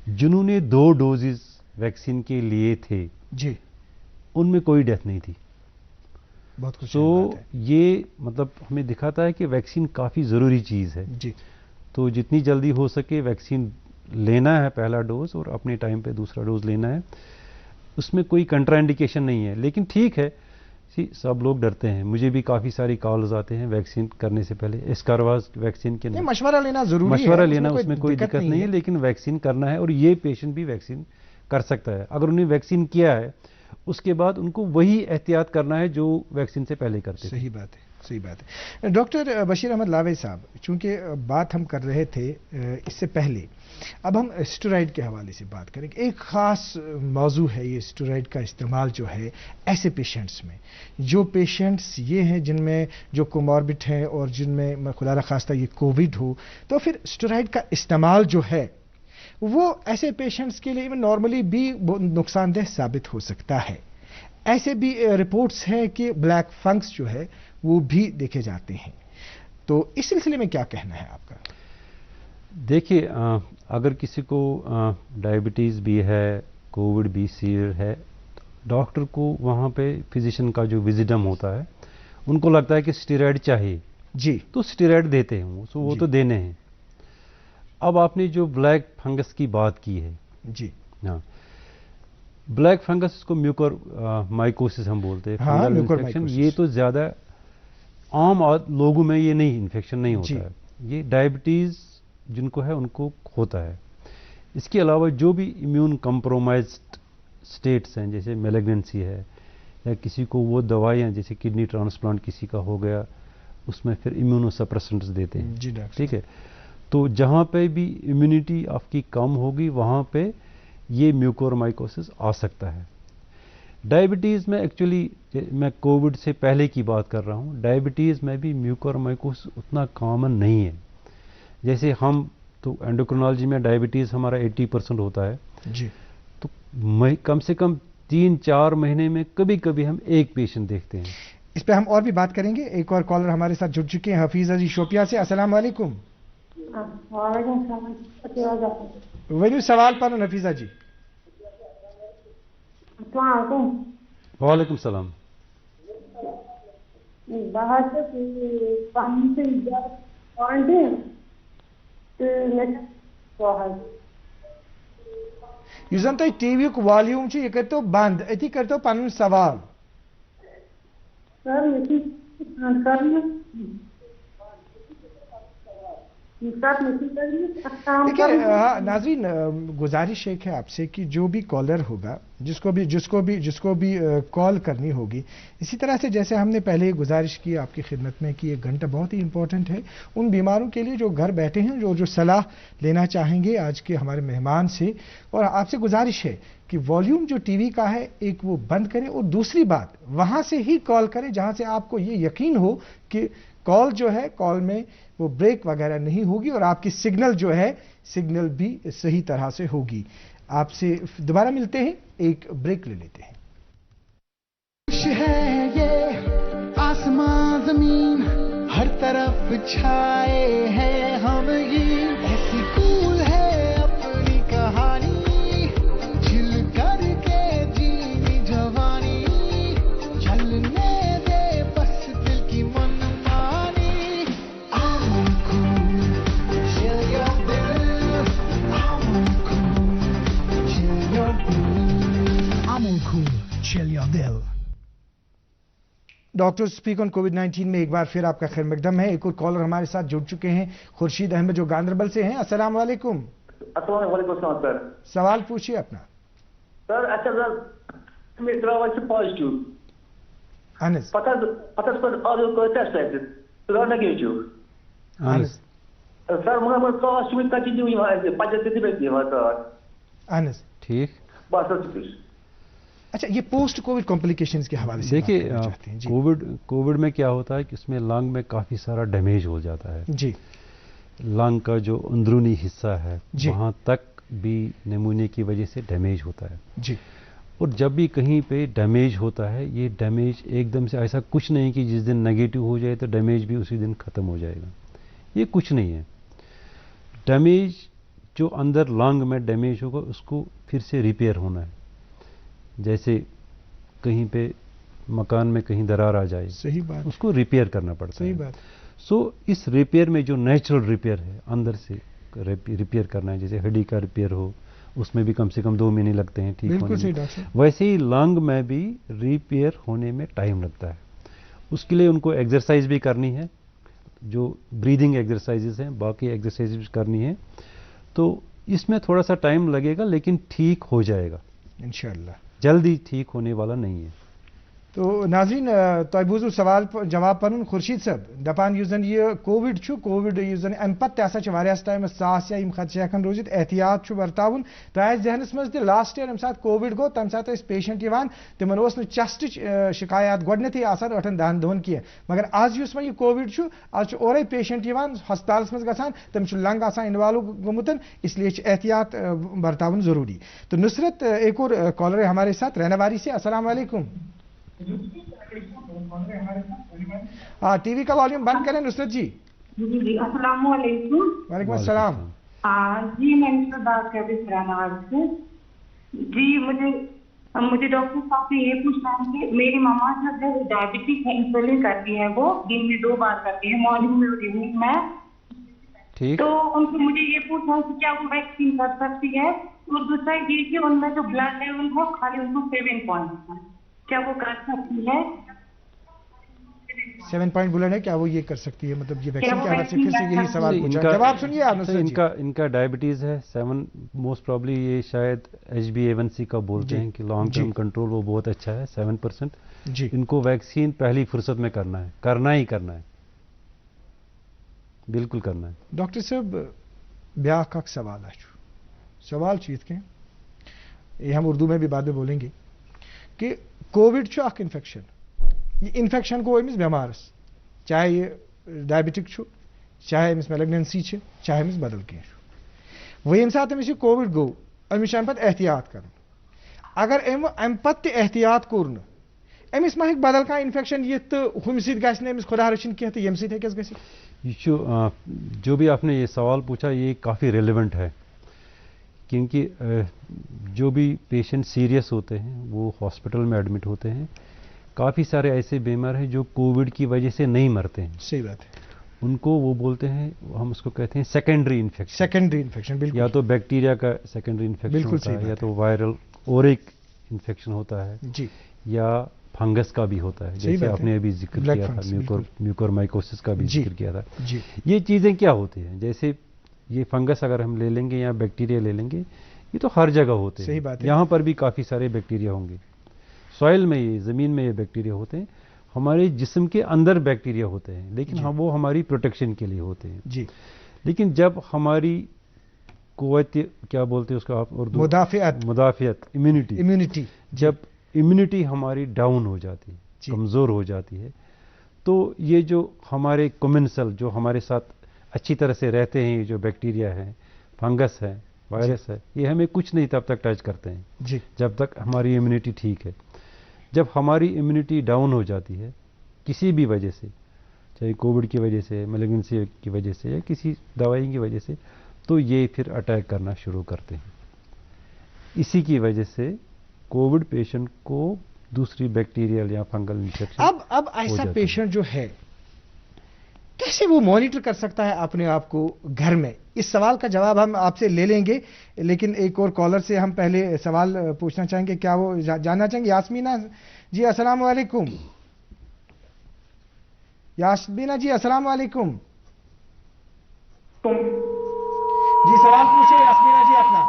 जिन्होंने 2 डोजेज वैक्सीन के लिए थे जी, उनमें कोई डेथ नहीं थी। बहुत कुछ तो ये मतलब हमें दिखाता है कि वैक्सीन काफी जरूरी चीज है जी। तो जितनी जल्दी हो सके वैक्सीन लेना है, पहला डोज, और अपने टाइम पे दूसरा डोज लेना है, उसमें कोई कंट्राइंडिकेशन नहीं है। लेकिन ठीक है सब लोग डरते हैं, मुझे भी काफी सारी कॉल्स आते हैं वैक्सीन करने से पहले, एस्कारवास वैक्सीन के मशवरा लेना जरूरी है, मशवरा लेना उसमें कोई दिक्कत नहीं है, लेकिन वैक्सीन करना है और ये पेशेंट भी वैक्सीन कर सकता है। अगर उन्हें वैक्सीन किया है उसके बाद उनको वही एहतियात करना है जो वैक्सीन से पहले करते थे। सही बात है, सही बात है। डॉक्टर बशीर अहमद लावे साहब, चूंकि बात हम कर रहे थे इससे पहले, अब हम स्टेरॉइड के हवाले से बात करेंगे। एक खास मौजू है ये स्टेरॉइड का इस्तेमाल जो है ऐसे पेशेंट्स में, जो पेशेंट्स ये हैं जिनमें जो कोमॉर्बिड हैं और जिनमें खुदा न खास्ता ये कोविड हो, तो फिर स्टेरॉइड का इस्तेमाल जो है वो ऐसे पेशेंट्स के लिए नॉर्मली भी नुकसानदेह साबित हो सकता है। ऐसे भी रिपोर्ट्स हैं कि ब्लैक फंक्स जो है वो भी देखे जाते हैं, तो इस सिलसिले में क्या कहना है आपका? देखिए अगर किसी को डायबिटीज़ भी है, कोविड भी सीवियर है, डॉक्टर को वहाँ पे फिजिशियन का जो विजिडम होता है, उनको लगता है कि स्टेरॉइड चाहिए जी, तो स्टेरॉइड देते हैं वो तो देने हैं। अब आपने जो ब्लैक फंगस की बात की है जी, हाँ, ब्लैक फंगस को म्यूकर माइकोसिस हम बोलते हैं, हाँ, इन्फेक्शन। ये तो ज़्यादा आम लोगों में ये नहीं इन्फेक्शन नहीं होता है, ये डायबिटीज़ जिनको है उनको होता है। इसके अलावा जो भी इम्यून कम्प्रोमाइज्ड स्टेट्स हैं, जैसे मैलिग्नेंसी है या किसी को वो दवाइयाँ जैसे किडनी ट्रांसप्लांट किसी का हो गया, उसमें फिर इम्यूनोसप्रेसेंट्स देते हैं जी डॉक्टर, ठीक है। तो जहाँ पे भी इम्यूनिटी आपकी कम होगी वहाँ पे ये म्यूकोरमाइकोसिस आ सकता है। डायबिटीज़ में एक्चुअली मैं कोविड से पहले की बात कर रहा हूँ, डायबिटीज़ में भी म्यूकोरमाइकोसिस उतना कॉमन नहीं है। जैसे हम तो एंडोक्रिनोलॉजी में डायबिटीज़ हमारा 80% होता है जी, तो कम से कम 3-4 महीने में कभी कभी हम एक पेशेंट देखते हैं। इस पे हम और भी बात करेंगे। एक और कॉलर हमारे साथ जुड़ चुके हैं, हफीजा जी शोपिया से। अस्सलाम वालेकुम। वही सवाल पर हफीजा जी। वालेकुम सलाम। यह जन तुम टीवी वॉल्यूम यह करो बंद, अति करो पन सवाल। देखिए नाज़रीन, गुजारिश एक है आपसे कि जो भी कॉलर होगा, जिसको भी कॉल करनी होगी, इसी तरह से जैसे हमने पहले गुजारिश की आपकी खिदमत में कि 1 घंटा बहुत ही इंपॉर्टेंट है उन बीमारों के लिए जो घर बैठे हैं, जो सलाह लेना चाहेंगे आज के हमारे मेहमान से। और आपसे गुजारिश है कि वॉल्यूम जो टीवी का है एक वो बंद करें, और दूसरी बात वहां से ही कॉल करें जहां से आपको ये यकीन हो कि कॉल जो है, कॉल में वो ब्रेक वगैरह नहीं होगी और आपकी सिग्नल जो है सिग्नल भी सही तरह से होगी। आपसे दोबारा मिलते हैं, एक ब्रेक ले लेते हैं। खुश है ये आसमां जमीन, हर तरफ छाए हैं हम ये, ऐसी कूल है अपनी कहानी, चिल करके जीनी जवानी, चलने दे बस दिल की मनमानी। I'm cool, chill your dill. I'm cool, chill your dill. I'm cool, chill your dill. Doctor speak on कोविड-19 में एक बार फिर आपका खैर मकदम है। एक और कॉलर हमारे साथ जुड़ चुके हैं, खुर्शीद अहमद जो गांधरबल से हैं। अस्सलाम वालेकुम। अस्सलाम वालेकुम सर। सवाल पूछिए अपना। सर अच्छा सर, मैं द्रावा से पॉजिटिव अनस पता पर और टेस्ट है तो नेगेटिव अनस सर, मगर कॉस्ट में कंटिन्यू ही है 75 रुपए सर अनस ठीक बस सर। अच्छा, ये पोस्ट कोविड कॉम्प्लिकेशंस के हवाले से देखिए कोविड में क्या होता है कि इसमें लंग में काफ़ी सारा डैमेज हो जाता है जी। लंग का जो अंदरूनी हिस्सा है वहाँ तक भी निमोनिया की वजह से डैमेज होता है जी। और जब भी कहीं पे डैमेज होता है, ये डैमेज एकदम से ऐसा कुछ नहीं कि जिस दिन नेगेटिव हो जाए तो डैमेज भी उसी दिन ख़त्म हो जाएगा, ये कुछ नहीं है। डैमेज जो अंदर लंग में डैमेज होगा उसको फिर से रिपेयर होना है। जैसे कहीं पे मकान में कहीं दरार आ जाए, सही बात, उसको रिपेयर करना पड़ता सही है। बात। सो इस रिपेयर में जो नेचुरल रिपेयर है, अंदर से रिपेयर करना है, जैसे हड्डी का रिपेयर हो उसमें भी कम से कम 2 महीने लगते हैं ठीक होने में, वैसे ही लंग में भी रिपेयर होने में टाइम लगता है। उसके लिए उनको एक्सरसाइज भी करनी है, जो ब्रीदिंग एक्सरसाइजेस हैं, बाकी एक्सरसाइज भी करनी है। तो इसमें थोड़ा सा टाइम लगेगा लेकिन ठीक हो जाएगा इंशाअल्लाह, जल्दी ठीक होने वाला नहीं है। तो नाज़रीन तोय बूजू सवाल जवाब पन खुर्शीद साहब दपान युजन ये कोविड छु, कोविड युजन अम पत्त वारियास टाइम सास या खदशे हेकन रोजित एहतियात छु वर्तावन। तो आज जहनस मज लास्ट ईयर अम कोविड गो तम सात पेशेंट तिमन चेस्ट शिकायत गोडनथी आसान 8-10 दोहन की, मगर आज युस ये कोविड छु, आज और पेशेंट हस्पताल मज गसान तम लंग आसान इन्वॉल्व गोमुतन, इसलिए एहतियात बरतावन जरूरी। तो नुसरत एक और कॉलर है हमारे साथ रहनावारी से। अस्सलाम वालेकुम। हाँ, टीवी का वॉल्यूम बंद करें नुसरत जी। जी अस्सलाम वालेकुम। वालेकुम अस्सलाम। जी मैं मिस्टर बात कर रही फरानाबाद से। जी मुझे डॉक्टर साहब से ये पूछना है कि मेरी मामा जो है डायबिटिक है, इंसुलिन करती है, वो दिन में 2 बार करती है, मॉर्निंग में और इवनिंग में। ठीक। तो उनको मुझे ये पूछना है कि क्या वो वैक्सीन कर सकती है, और दूसरा ये कि उनमें जो ब्लड लेवल है खाली उनको 7 पॉइंट है, क्या वो कर सकती है? 7 पॉइंट ब्लड है, क्या वो ये कर सकती है? मतलब ये वैक्सीन के हवाले से फिर से यही सवाल पूछा। जवाब सुनिए आप। इनका डायबिटीज है 7, मोस्ट प्रॉब्ली ये शायद HbA1c का बोलते हैं कि लॉन्ग टर्म कंट्रोल वो बहुत अच्छा है 7%। जी इनको वैक्सीन पहली फुर्सत में करना ही करना है, बिल्कुल करना है। डॉक्टर साहब ब्याह सवाल है, सवाल चीज के ये हम उर्दू में भी बाद में बोलेंगे कि कोविड अख इन्फेक्शन, ये इन्फेक्शन को अमिस बेमारस, चाहे ये डायबिटिक चाहे अमिस मेलेग्नेंसी चाहे अमिस बदल कह वो, ये सात अमिस कोविड गो अमिस पे एहतियात कर, अगर अम पे एहतियात कोर न अमिस मा बदल कह इन्फेक्शन ये तो हम समिस खुदा रचिन कह तो यम सस जो भी आपने ये सवाल पूछा ये काफ़ी रेलेवेंट है, क्योंकि जो भी पेशेंट सीरियस होते हैं वो हॉस्पिटल में एडमिट होते हैं। काफ़ी सारे ऐसे बीमार हैं जो कोविड की वजह से नहीं मरते हैं। सही बात है। उनको वो बोलते हैं, हम उसको कहते हैं सेकेंडरी इन्फेक्शन। बिल्कुल। या तो बैक्टीरिया का सेकेंडरी इन्फेक्शन होता है, या तो वायरल ओरिक इन्फेक्शन होता है जी, या फंगस का भी होता है, जैसे आपने अभी जिक्र किया था म्यूकोरमाइकोसिस का भी जिक्र किया था जी। ये चीज़ें क्या होती हैं, जैसे ये फंगस अगर हम ले लेंगे या बैक्टीरिया ले लेंगे, ये तो हर जगह होते हैं। सही बात है। यहाँ पर भी काफ़ी सारे बैक्टीरिया होंगे, सॉइल में ये ज़मीन में ये बैक्टीरिया होते हैं, हमारे जिस्म के अंदर बैक्टीरिया होते हैं, लेकिन हम वो हमारी प्रोटेक्शन के लिए होते हैं जी। लेकिन जब हमारी कुव्वत, क्या बोलते हैं उसका आप उर्दू, मुदाफ़ियत, इम्यूनिटी, जब इम्यूनिटी हमारी डाउन हो जाती है, कमज़ोर हो जाती है, तो ये जो हमारे कमेंसल जो हमारे साथ अच्छी तरह से रहते हैं, ये जो बैक्टीरिया है, फंगस है, वायरस है, ये हमें कुछ नहीं तब तक टच करते हैं जी, जब तक हमारी इम्यूनिटी ठीक है। जब हमारी इम्यूनिटी डाउन हो जाती है किसी भी वजह से, चाहे कोविड की वजह से, मैलेग्नेंसी की वजह से, या किसी दवाई की वजह से, तो ये फिर अटैक करना शुरू करते हैं। इसी की वजह से कोविड पेशेंट को दूसरी बैक्टीरियल या फंगल इन्फेक्शन। अब ऐसा पेशेंट जो है कैसे वो मॉनिटर कर सकता है अपने आप को घर में? इस सवाल का जवाब हम आपसे ले लेंगे, लेकिन एक और कॉलर से हम पहले सवाल पूछना चाहेंगे। क्या वो जानना चाहेंगे? यास्मीना जी अस्सलाम वालेकुम। यास्मीना जी अस्सलाम वालेकुम जी, सवाल पूछे यास्मीना जी अपना।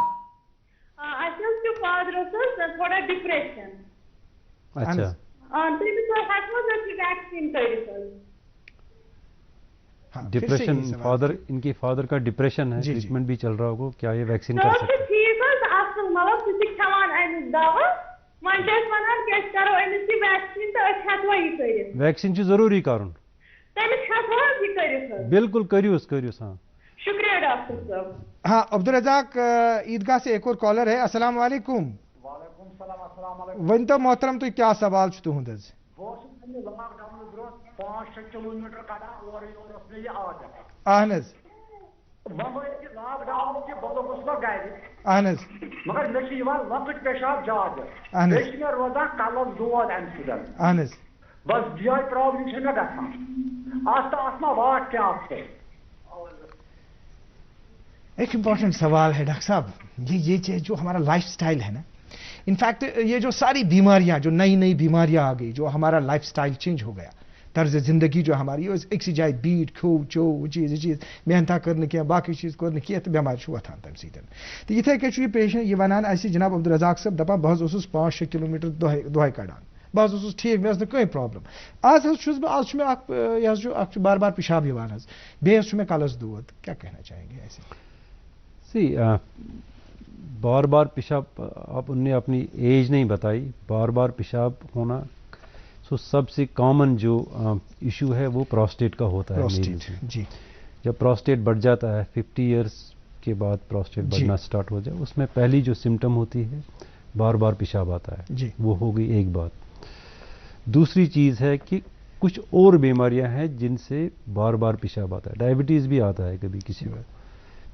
थोड़ा डिप्रेशन। अच्छा। डिप्रेशन, फादर, इनके फादर का डिप्रेशन है, ट्रीटमेंट भी चल रहा होगा, क्या ये वैक्सीन कर सकते हैं? वैक्सीन जरूरी कारण बिल्कुल करियोस। हाँ शुक्रिया डॉक्टर साहब। हाँ, अब्दुल रज़ाक ईदगाह से एक और कॉलर है। अस्सलाम वालेकुम। वन तो मोहतरम तो क्या सवाल तुहद? अहन मगर मे लकट पेशाब ज्यादा, मे रोजान कलस दोद अम बस ये प्रॉब्लम गसान आस्ता वाट क्या आपसे। एक इम्पॉर्टेंट सवाल है डॉक्टर साहब, ये जो हमारा लाइफस्टाइल है ना, इनफैक्ट ये जो सारी बीमारियां, जो नई नई बीमारियां आ गई, जो हमारा लाइफस्टाइल चेंज हो गया, तर्ज जिंदगी जो हमारी एक सी जाए बीट खो चो चीज मेहनत करने की बाकी चीज कर तो बेमार वथान तम सी तो इथे कह पेशेंट ये वन जनाब अब्दुल रज़ाक साहब दपान बह 5-6 किलोमीटर दोहे कड़ान, बह ठीक, मे कहीं प्रॉब्लम। आज मे बार बार पेशाब बेस मे कलस दूध, क्या कहना चाहेंगे ऐसे? बार बार पेशाब, आप उनने अपनी एज नहीं बताई, बार बार पेशाब होना, सो सबसे कॉमन जो इशू है वो प्रोस्टेट का होता है। जी। जब प्रोस्टेट बढ़ जाता है 50 इयर्स के बाद प्रोस्टेट बढ़ना स्टार्ट हो जाए, उसमें पहली जो सिम्टम होती है बार बार पेशाब आता है जी। वो हो गई एक बात। दूसरी चीज़ है कि कुछ और बीमारियां हैं जिनसे बार बार पेशाब आता है। डायबिटीज़ भी आता है कभी किसी को,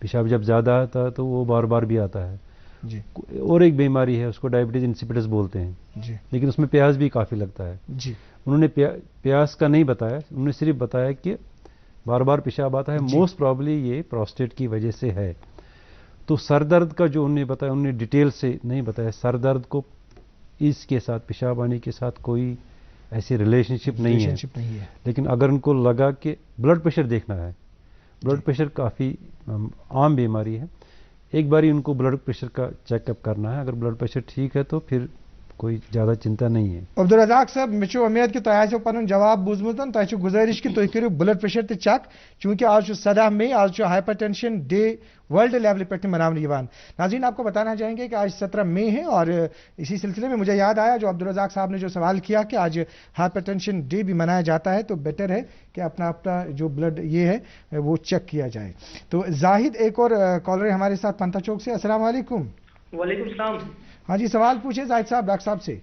पेशाब जब ज़्यादा आता है तो वो बार बार भी आता है जी। और एक बीमारी है उसको डायबिटीज इंसिपिडस बोलते हैं जी। लेकिन उसमें प्यास भी काफ़ी लगता है जी। उन्होंने प्यास का नहीं बताया, उन्होंने सिर्फ बताया कि बार बार पेशाब आता है, मोस्ट प्रॉब्ली ये प्रोस्टेट की वजह से है। तो सर दर्द का जो उन्होंने बताया उन्होंने डिटेल से नहीं बताया, सर दर्द को इसके साथ पेशाब आने के साथ कोई ऐसी रिलेशनशिप नहीं है। लेकिन अगर उनको लगा कि ब्लड प्रेशर देखना है, ब्लड प्रेशर काफ़ी आम बीमारी है, एक बारी उनको ब्लड प्रेशर का चेकअप करना है, अगर ब्लड प्रेशर ठीक है तो फिर कोई ज़्यादा चिंता नहीं है। अब्दुल रज़ाक साहब मे उम्मीद कि तुम पन जवाब बूझमुत, तुम गुजारिश कि तुम करो ब्लड प्रेशर ते चेक, चूंकि आज 17 मई आज हाइपरटेंशन डे वर्ल्ड लेवल पे मनाने। नाज़रीन आपको बताना चाहेंगे कि आज 17 मई है और इसी सिलसिले में मुझे याद आया जो अब्दुल रज़ाक साहब ने जो सवाल किया कि आज हाइपरटेंशन डे भी मनाया जाता है तो बेटर है कि अपना जो ब्लड ये है वो चेक किया जाए। तो जाहिद एक और कॉलर हमारे साथ पंता चौक से। अस्सलाम वालेकुम। वालेकुम सलाम। हाँ जी, सवाल पूछे जाहिद साहब डॉक्टर साहब से।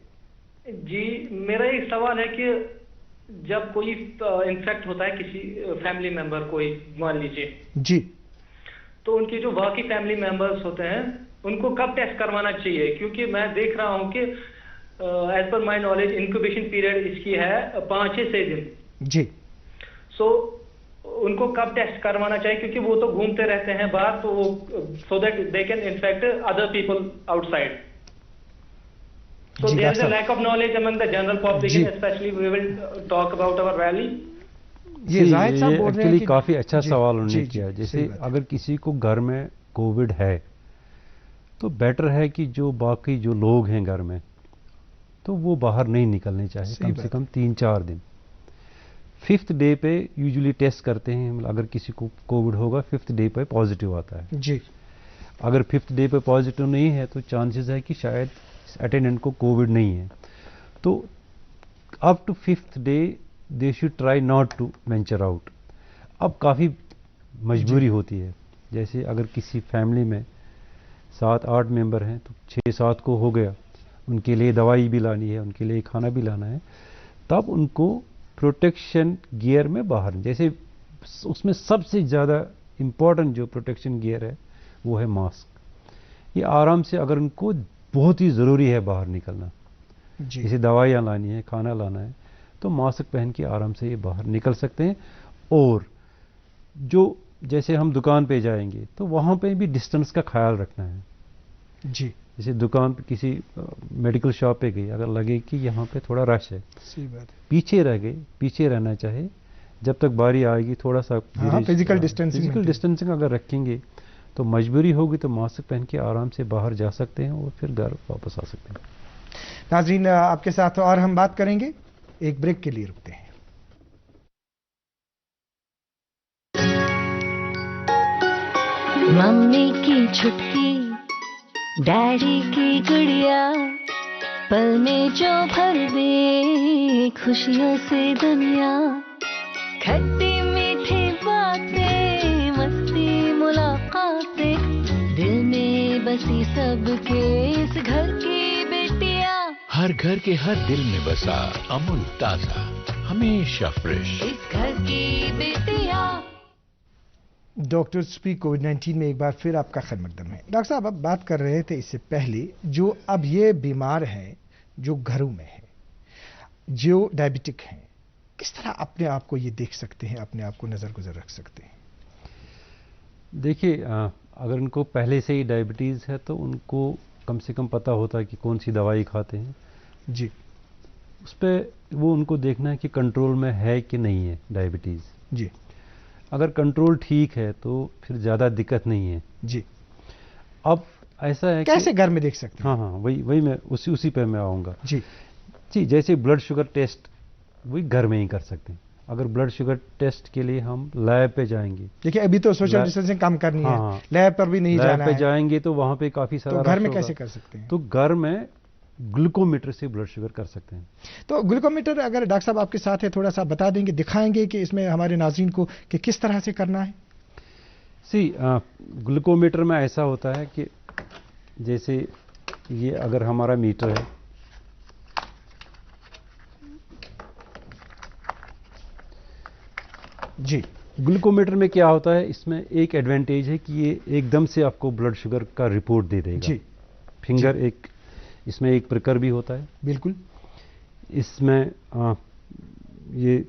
जी मेरा एक सवाल है कि जब कोई इन्फेक्ट होता है किसी फैमिली मेंबर कोई मान लीजिए जी, तो उनके जो बाकी फैमिली मेंबर्स होते हैं उनको कब टेस्ट करवाना चाहिए? क्योंकि मैं देख रहा हूं कि as per my knowledge incubation period इसकी है 5 से 6 दिन जी। सो उनको कब टेस्ट करवाना चाहिए? क्योंकि वो तो घूमते रहते हैं बाहर, तो so that they can infect other people outside. So there is a lack of knowledge among the general population, especially we will talk about our valley. ये जाहिद साहब बोल रहे हैं कि काफी अच्छा सवाल उन्होंने किया। जैसे अगर किसी को घर में कोविड है तो बेटर है कि जो बाकी जो लोग हैं घर में तो वो बाहर नहीं निकलने चाहिए कम से कम 3-4 दिन। 5th डे पे यूजुअली टेस्ट करते हैं, अगर किसी को कोविड होगा 5th डे पे पॉजिटिव आता है जी। अगर 5th डे पे पॉजिटिव नहीं है तो चांसेस है कि शायद अटेंडेंट को कोविड नहीं है। तो up to 5th day they should try not to venture out. अब काफ़ी मजबूरी होती है, जैसे अगर किसी फैमिली में 7-8 मेंबर हैं तो 6-7 को हो गया, उनके लिए दवाई भी लानी है, उनके लिए खाना भी लाना है, तब उनको प्रोटेक्शन गियर में बाहर, जैसे उसमें सबसे ज़्यादा इम्पॉर्टेंट जो प्रोटेक्शन गियर है वो है मास्क। ये आराम से अगर उनको बहुत ही ज़रूरी है बाहर निकलना, जैसे दवाइयाँ लानी है, खाना लाना है, तो मास्क पहन के आराम से ये बाहर निकल सकते हैं। और जो जैसे हम दुकान पे जाएंगे तो वहाँ पे भी डिस्टेंस का ख्याल रखना है जी। जैसे दुकान पे किसी मेडिकल शॉप पे गई, अगर लगे कि यहाँ पे थोड़ा रश है, सही बात है, पीछे रहना चाहे जब तक बारी आएगी, थोड़ा सा फिजिकल डिस्टेंसिंग अगर रखेंगे तो मजबूरी होगी तो मास्क पहन के आराम से बाहर जा सकते हैं और फिर घर वापस आ सकते हैं। नाज़रीन आपके साथ और हम बात करेंगे, एक ब्रेक के लिए रुकते हैं। मम्मी की छुटकी, डैडी की गुड़िया, पल में जो भर दे खुशियों से दुनिया, खट्टी मीठी बातें, मस्ती मुलाकातें, दिल में बसी सबके इस घर की बेटियां, हर घर के हर दिल में बसा अमूल ताजा, हमेशा फ्रेश, इस घर की बेटियां। डॉक्टर स्पीक कोविड-19 में एक बार फिर आपका खैर मकदम है। डॉक्टर साहब अब बात कर रहे थे इससे पहले जो अब ये बीमार हैं जो घरों में है, जो डायबिटिक हैं, किस तरह अपने आप को ये देख सकते हैं, अपने आप को नज़र गुजर रख सकते हैं? देखिए अगर उनको पहले से ही डायबिटीज़ है तो उनको कम से कम पता होता है कि कौन सी दवाई खाते हैं जी। उस पर वो उनको देखना है कि कंट्रोल में है कि नहीं है डायबिटीज़ जी। अगर कंट्रोल ठीक है तो फिर ज़्यादा दिक्कत नहीं है जी। अब ऐसा है कैसे घर में देख सकते हैं? हाँ वही मैं उसी पे मैं आऊँगा जी। जैसे ब्लड शुगर टेस्ट वही घर में ही कर सकते हैं। अगर ब्लड शुगर टेस्ट के लिए हम लैब पे जाएंगे, देखिए अभी तो सोशल डिस्टेंसिंग कम करनी है, लैब पर भी नहीं जाना है, लैब पे जाएंगे तो वहाँ पे काफ़ी सारा, तो घर में कैसे कर सकते हैं? तो घर में ग्लूकोमीटर से ब्लड शुगर कर सकते हैं। तो ग्लूकोमीटर अगर डॉक्टर साहब आपके साथ है थोड़ा सा बता देंगे, दिखाएंगे कि इसमें हमारे नाज़रीन को कि किस तरह से करना है? ग्लूकोमीटर में ऐसा होता है कि जैसे ये अगर हमारा मीटर है, जी ग्लूकोमीटर में क्या होता है, इसमें एक एडवांटेज है कि ये एकदम से आपको ब्लड शुगर का रिपोर्ट दे देगा जी। फिंगर जी। एक इसमें एक प्रिकर भी होता है, बिल्कुल। इसमें ये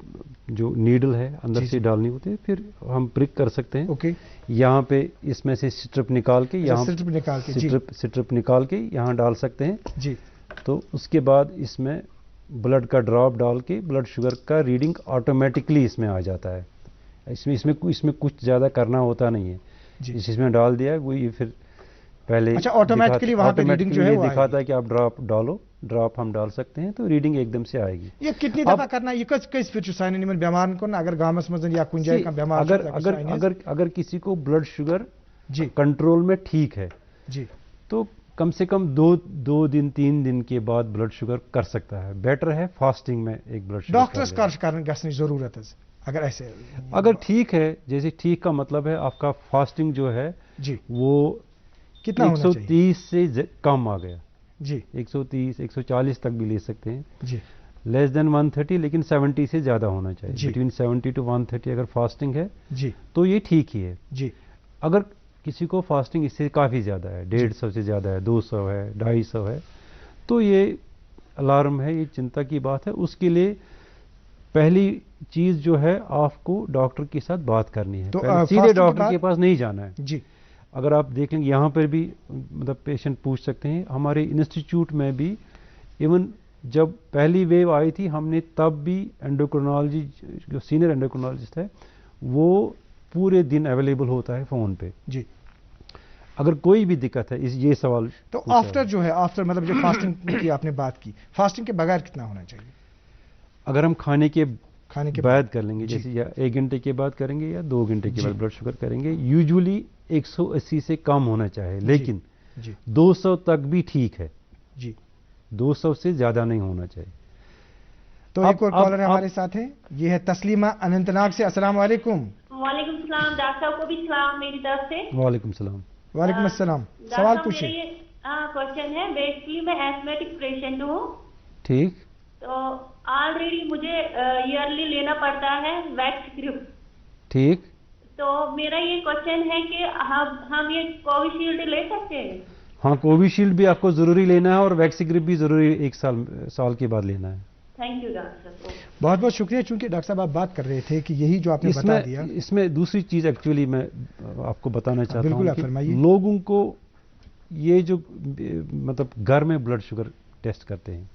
जो नीडल है अंदर से डालनी होती है, फिर हम प्रिक कर सकते हैं। ओके। यहाँ पे इसमें से स्ट्रिप निकाल के यहाँ स्ट्रिप निकाल के यहाँ डाल सकते हैं जी। तो उसके बाद इसमें ब्लड का ड्रॉप डाल के ब्लड शुगर का रीडिंग ऑटोमेटिकली इसमें आ जाता है। इसमें कुछ ज़्यादा करना होता नहीं है, इसमें डाल दिया वो ये फिर पहले अच्छा ऑटोमेटिकली वहाँ पे रीडिंग जो है वो दिखाता है कि आप ड्रॉप डालो, ड्रॉप हम डाल सकते हैं तो रीडिंग एकदम से आएगी। ये कितनी दफा करना, ये कस फिर साइन निमन बीमार को अगर गामस मजन या कुछ जाए का बीमार अगर किसी को ब्लड शुगर जी कंट्रोल में ठीक है जी तो कम से कम 2 दिन 3 दिन के बाद ब्लड शुगर कर सकता है। बेटर है फास्टिंग में एक ब्लड शुगर डॉक्टर्स का जरूरत है अगर ऐसे अगर ठीक है, जैसे ठीक का मतलब है आपका फास्टिंग जो है जी वो कितना 130 से कम आ गया जी, 130 140 तक भी ले सकते हैं जी, लेस देन 130 लेकिन 70 से ज्यादा होना चाहिए, बिटवीन 70 to 130 अगर फास्टिंग है जी तो ये ठीक ही है जी। अगर किसी को फास्टिंग इससे काफी ज्यादा है, 150 से ज्यादा है, 200 है, 250 है, तो ये अलार्म है, ये चिंता की बात है। उसके लिए पहली चीज जो है आपको डॉक्टर के साथ बात करनी है, तो सीधे डॉक्टर के पास नहीं जाना है जी। अगर आप देख लेंगे यहाँ पर भी मतलब पेशेंट पूछ सकते हैं, हमारे इंस्टीट्यूट में भी इवन जब पहली वेव आई थी हमने तब भी एंडोक्रिनोलॉजी जो सीनियर एंडोक्रिनोलॉजिस्ट है वो पूरे दिन अवेलेबल होता है फोन पे जी। अगर कोई भी दिक्कत है ये सवाल तो आफ्टर जो है आफ्टर मतलब जो फास्टिंग की आपने बात की, फास्टिंग के बगैर कितना होना चाहिए? अगर हम खाने के बाद कर लेंगे जैसे या 1 घंटे के बाद करेंगे या 2 घंटे के बाद ब्लड शुगर करेंगे, यूजुअली 180 से कम होना चाहिए, लेकिन 200 तक भी ठीक है जी, 200 से ज्यादा नहीं होना चाहिए। तो एक और कॉलर हमारे साथ है, ये है तस्लीमा अनंतनाग से। अस्सलाम वालेकुम। वालेकुम सलाम, डॉक्टर साहब को भी सलाम मेरी तरफ से। वालेकुम सलाम। वालेकुम अस्सलाम। सवाल पूछिए। क्वेश्चन है, बेसिकली मैं एस्थमेटिक पेशेंट हूँ, ठीक, तो ऑलरेडी मुझे ईयरली लेना पड़ता है वैक्सीन, ठीक, तो मेरा ये क्वेश्चन है कि हम ये कोविशील्ड ले सकते हैं? हाँ, कोविशील्ड भी आपको जरूरी लेना है और वैक्सीन भी जरूरी 1 साल के बाद लेना है। थैंक यू डॉक्टर साहब, बहुत बहुत शुक्रिया। चूंकि डॉक्टर साहब आप बात कर रहे थे कि यही जो आपने बता दिया, इसमें दूसरी चीज एक्चुअली मैं आपको बताना चाहता हूँ बिल्कुल फरमाइए। लोगों को ये जो मतलब घर में ब्लड शुगर टेस्ट करते हैं,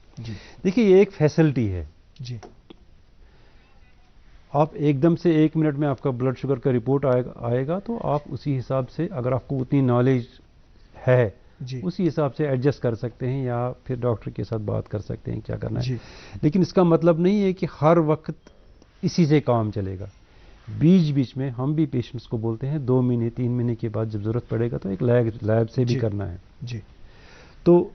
देखिए ये एक फैसिलिटी है जी। आप एकदम से 1 मिनट में आपका ब्लड शुगर का रिपोर्ट आएगा तो आप उसी हिसाब से, अगर आपको उतनी नॉलेज है उसी हिसाब से एडजस्ट कर सकते हैं या फिर डॉक्टर के साथ बात कर सकते हैं क्या करना है। लेकिन इसका मतलब नहीं है कि हर वक्त इसी से काम चलेगा। बीच बीच में हम भी पेशेंट्स को बोलते हैं 2 महीने 3 महीने के बाद जब जरूरत पड़ेगा तो एक लैब से भी करना है जी। तो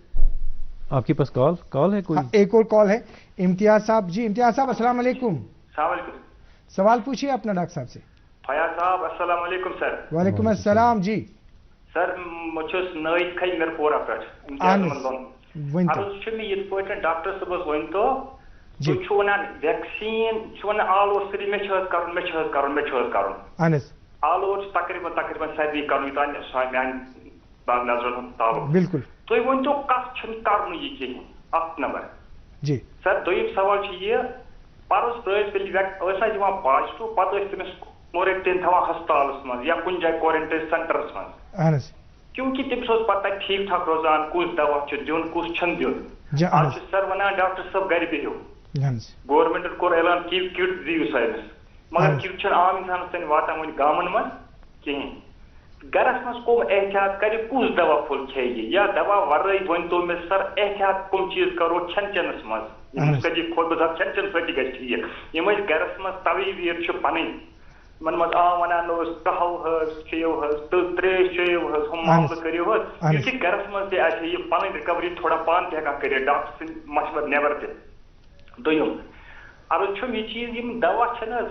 आपके पास कॉल है कोई? हाँ, एक और कॉल है, इम्तियाज साहब जी। इम्तियाज साहब अस्सलाम वालेकुम। सवाल पूछिए अपना डॉक्टर साहब से। फयाज साहब अस्सलाम वालेकुम सर। वालेकुम अस्सलाम जी। सर मुझस नई खई मेरे पूरा पर डॉक्टर साहब वन तो वैक्सीन ऑल ओवर सिटी में ऑल ओवर तकरीबन सारी कर बिल्कुल तुम वन तो कत कर नंबर जी सर। दोम सवाल ये परस दिवान पॉजिटिव पे तमिस मोरेक्टिन हस्पताल मज या कुछ जाए क्वारंटाइन सेंटरस मज, क्योंकि तमिस पता ठीक ठाक रोजान कुछ दवा दिन कुछ दिन। आज सर वन डॉक्टर साहब घर बिहू, गवर्नमेंट कोर ऐलान किट दिव साइस, मगर किट आम इंसान तन वातान वन गामन मज कहें। गरस मज कम एहतियात कर कुछ दवा फुल खे या दवा वर्रे वन तो मे सर एहतियात कम चीज करो छन चनस मज खुद छन चन सती ग ठीक। यम गरस मज तवी वीर पन मन मज वनान कहव चेयो तो त्रेश चेयो हम मामल करो ये गरस मज ये पन रिकवरी थोड़ा पान हेकान कर डॉक्टर सद मशवर नेबर दोम अर्ज यह चीज दवा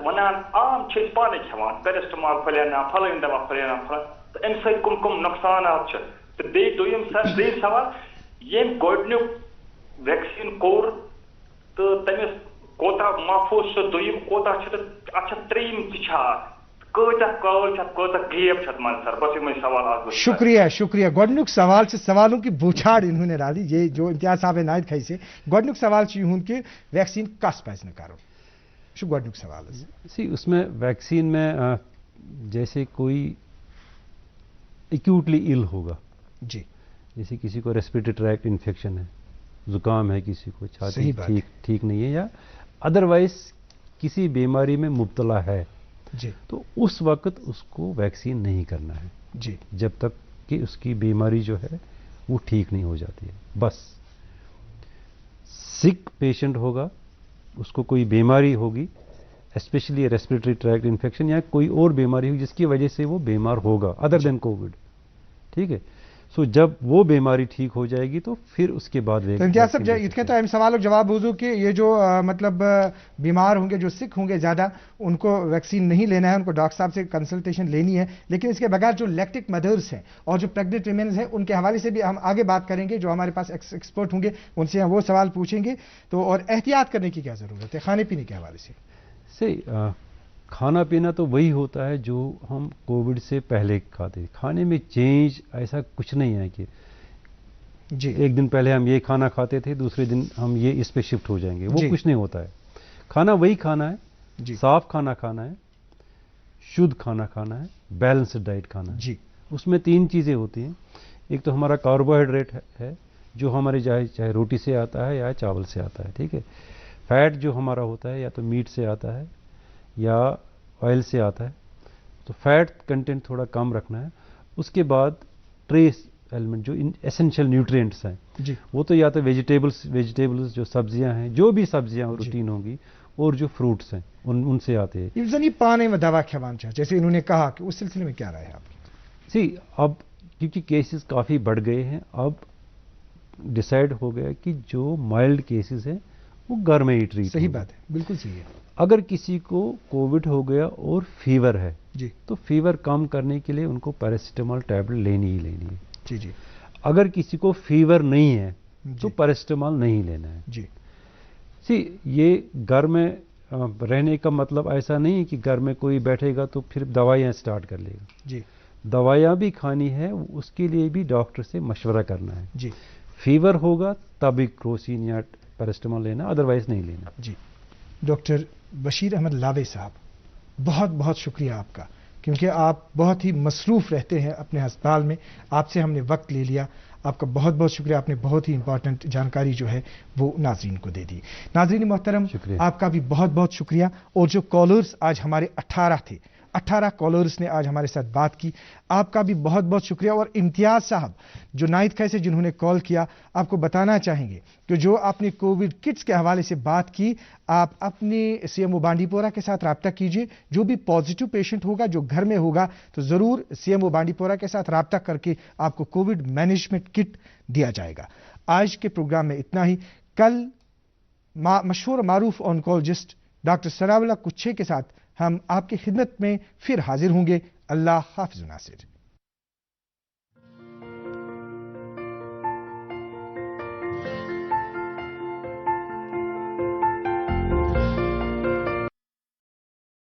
वनान आम पाने खेवान पेरास्टमॉल फलाना फलान दवा फलाना फलान, तो अम सत कम नुकसान तो दोम सर बे सवाल यम गोडनुक वैक्सीन कोर तो तमिस कोता महफूज दोम कोता अच्छा त्रेम शुक्रिया शुक्रिया गोडनुक सवाल से सवालों की बूछाड़ इन्होंने डाली ये जो इम्तियाज साहब नायद खाई से गोडनुक सवाल यूं कि वैक्सीन कस पज न करो शु गोडनुक सवाल सी उसमें वैक्सीन में जैसे कोई एक्यूटली इल होगा जी, जैसे किसी को रेस्पिरेटरी ट्रैक्ट इन्फेक्शन है, जुकाम है, किसी को छाती ठीक नहीं है, या अदरवाइज किसी बीमारी में मुब्तला है जी, तो उस वक्त उसको वैक्सीन नहीं करना है जी, जब तक कि उसकी बीमारी जो है वो ठीक नहीं हो जाती है। बस सिक पेशेंट होगा, उसको कोई बीमारी होगी, स्पेशली रेस्पिरेटरी ट्रैक्ट इन्फेक्शन या कोई और बीमारी होगी जिसकी वजह से वो बीमार होगा अदर देन कोविड, ठीक है। सो जब वो बीमारी ठीक हो जाएगी तो फिर उसके बाद इम्तियाज साहब इसके तो सवाल जवाब बुझू कि ये जो मतलब बीमार होंगे, जो सिक होंगे ज़्यादा, उनको वैक्सीन नहीं लेना है, उनको डॉक्टर साहब से कंसल्टेशन लेनी है। लेकिन इसके बगैर जो लैक्टिक मदर्स हैं और जो प्रेग्नेंट वीमेन्स हैं उनके हवाले से भी हम आगे बात करेंगे, जो हमारे पास एक्सपर्ट होंगे उनसे हम वो सवाल पूछेंगे। तो और एहतियात करने की क्या ज़रूरत है खाने पीने के हवाले से? खाना पीना तो वही होता है जो हम कोविड से पहले खाते, खाने में चेंज ऐसा कुछ नहीं है कि जी एक दिन पहले हम ये खाना खाते थे दूसरे दिन हम ये इस पे शिफ्ट हो जाएंगे, वो कुछ नहीं होता है। खाना वही खाना है, साफ खाना खाना है, शुद्ध खाना खाना है, बैलेंस्ड डाइट खाना है जी। उसमें 3 चीज़ें होती हैं। एक तो हमारा कार्बोहाइड्रेट है जो हमारे चाहे रोटी से आता है या चावल से आता है, ठीक है। फैट जो हमारा होता है या तो मीट से आता है या ऑयल से आता है, तो फैट कंटेंट थोड़ा कम रखना है। उसके बाद ट्रेस एलिमेंट जो एसेंशियल न्यूट्रिएंट्स हैं जी, वो तो या तो वेजिटेबल्स जो सब्जियां हैं, जो भी सब्जियां रूटीन होंगी, और जो फ्रूट्स हैं उनसे आते हैं। ये पानी में दवा खवान चाहिए जैसे इन्होंने कहा, कि उस सिलसिले में क्या राय है आपकी? अब क्योंकि केसेस काफ़ी बढ़ गए हैं, अब डिसाइड हो गया कि जो माइल्ड केसेस हैं वो घर में ही ट्रीट। सही बात है, बिल्कुल सही है। अगर किसी को कोविड हो गया और फीवर है जी, तो फीवर कम करने के लिए उनको पैरासिटामोल टैबलेट लेनी ही लेनी है जी जी। अगर किसी को फीवर नहीं है तो पैरासिटामोल नहीं लेना है जी। ये घर में रहने का मतलब ऐसा नहीं है कि घर में कोई बैठेगा तो फिर दवाइयाँ स्टार्ट कर लेगा जी। दवाइयाँ भी खानी है, उसके लिए भी डॉक्टर से मशवरा करना है जी। फीवर होगा तभी क्रोसिन या पैरासिटामोल लेना, अदरवाइज नहीं लेना जी। डॉक्टर बशीर अहमद लावे साहब, बहुत बहुत शुक्रिया आपका, क्योंकि आप बहुत ही मसरूफ़ रहते हैं अपने अस्पताल में, आपसे हमने वक्त ले लिया। आपका बहुत बहुत शुक्रिया, आपने बहुत ही इंपॉर्टेंट जानकारी जो है वो नाजरीन को दे दी। नाजरीन मोहतरम, आपका भी बहुत बहुत शुक्रिया। और जो कॉलर्स आज हमारे 18 थे, 18 कॉलर्स ने आज हमारे साथ बात की, आपका भी बहुत बहुत शुक्रिया। और इम्तियाज साहब जो नाइद खै से जिन्होंने कॉल किया, आपको बताना चाहेंगे कि जो आपने कोविड किट्स के हवाले से बात की, आप अपने सीएमओ बांडीपोरा के साथ रब्ता कीजिए। जो भी पॉजिटिव पेशेंट होगा जो घर में होगा तो ज़रूर सीएमओ बांडीपोरा के साथ रब्ता करके आपको कोविड मैनेजमेंट किट दिया जाएगा। आज के प्रोग्राम में इतना ही। कल मशहूर मारूफ ऑनकोलॉजिस्ट डॉक्टर सरावला कुच्छे के साथ हम आपकी खिदमत में फिर हाजिर होंगे। अल्लाह हाफिज़ नासिर।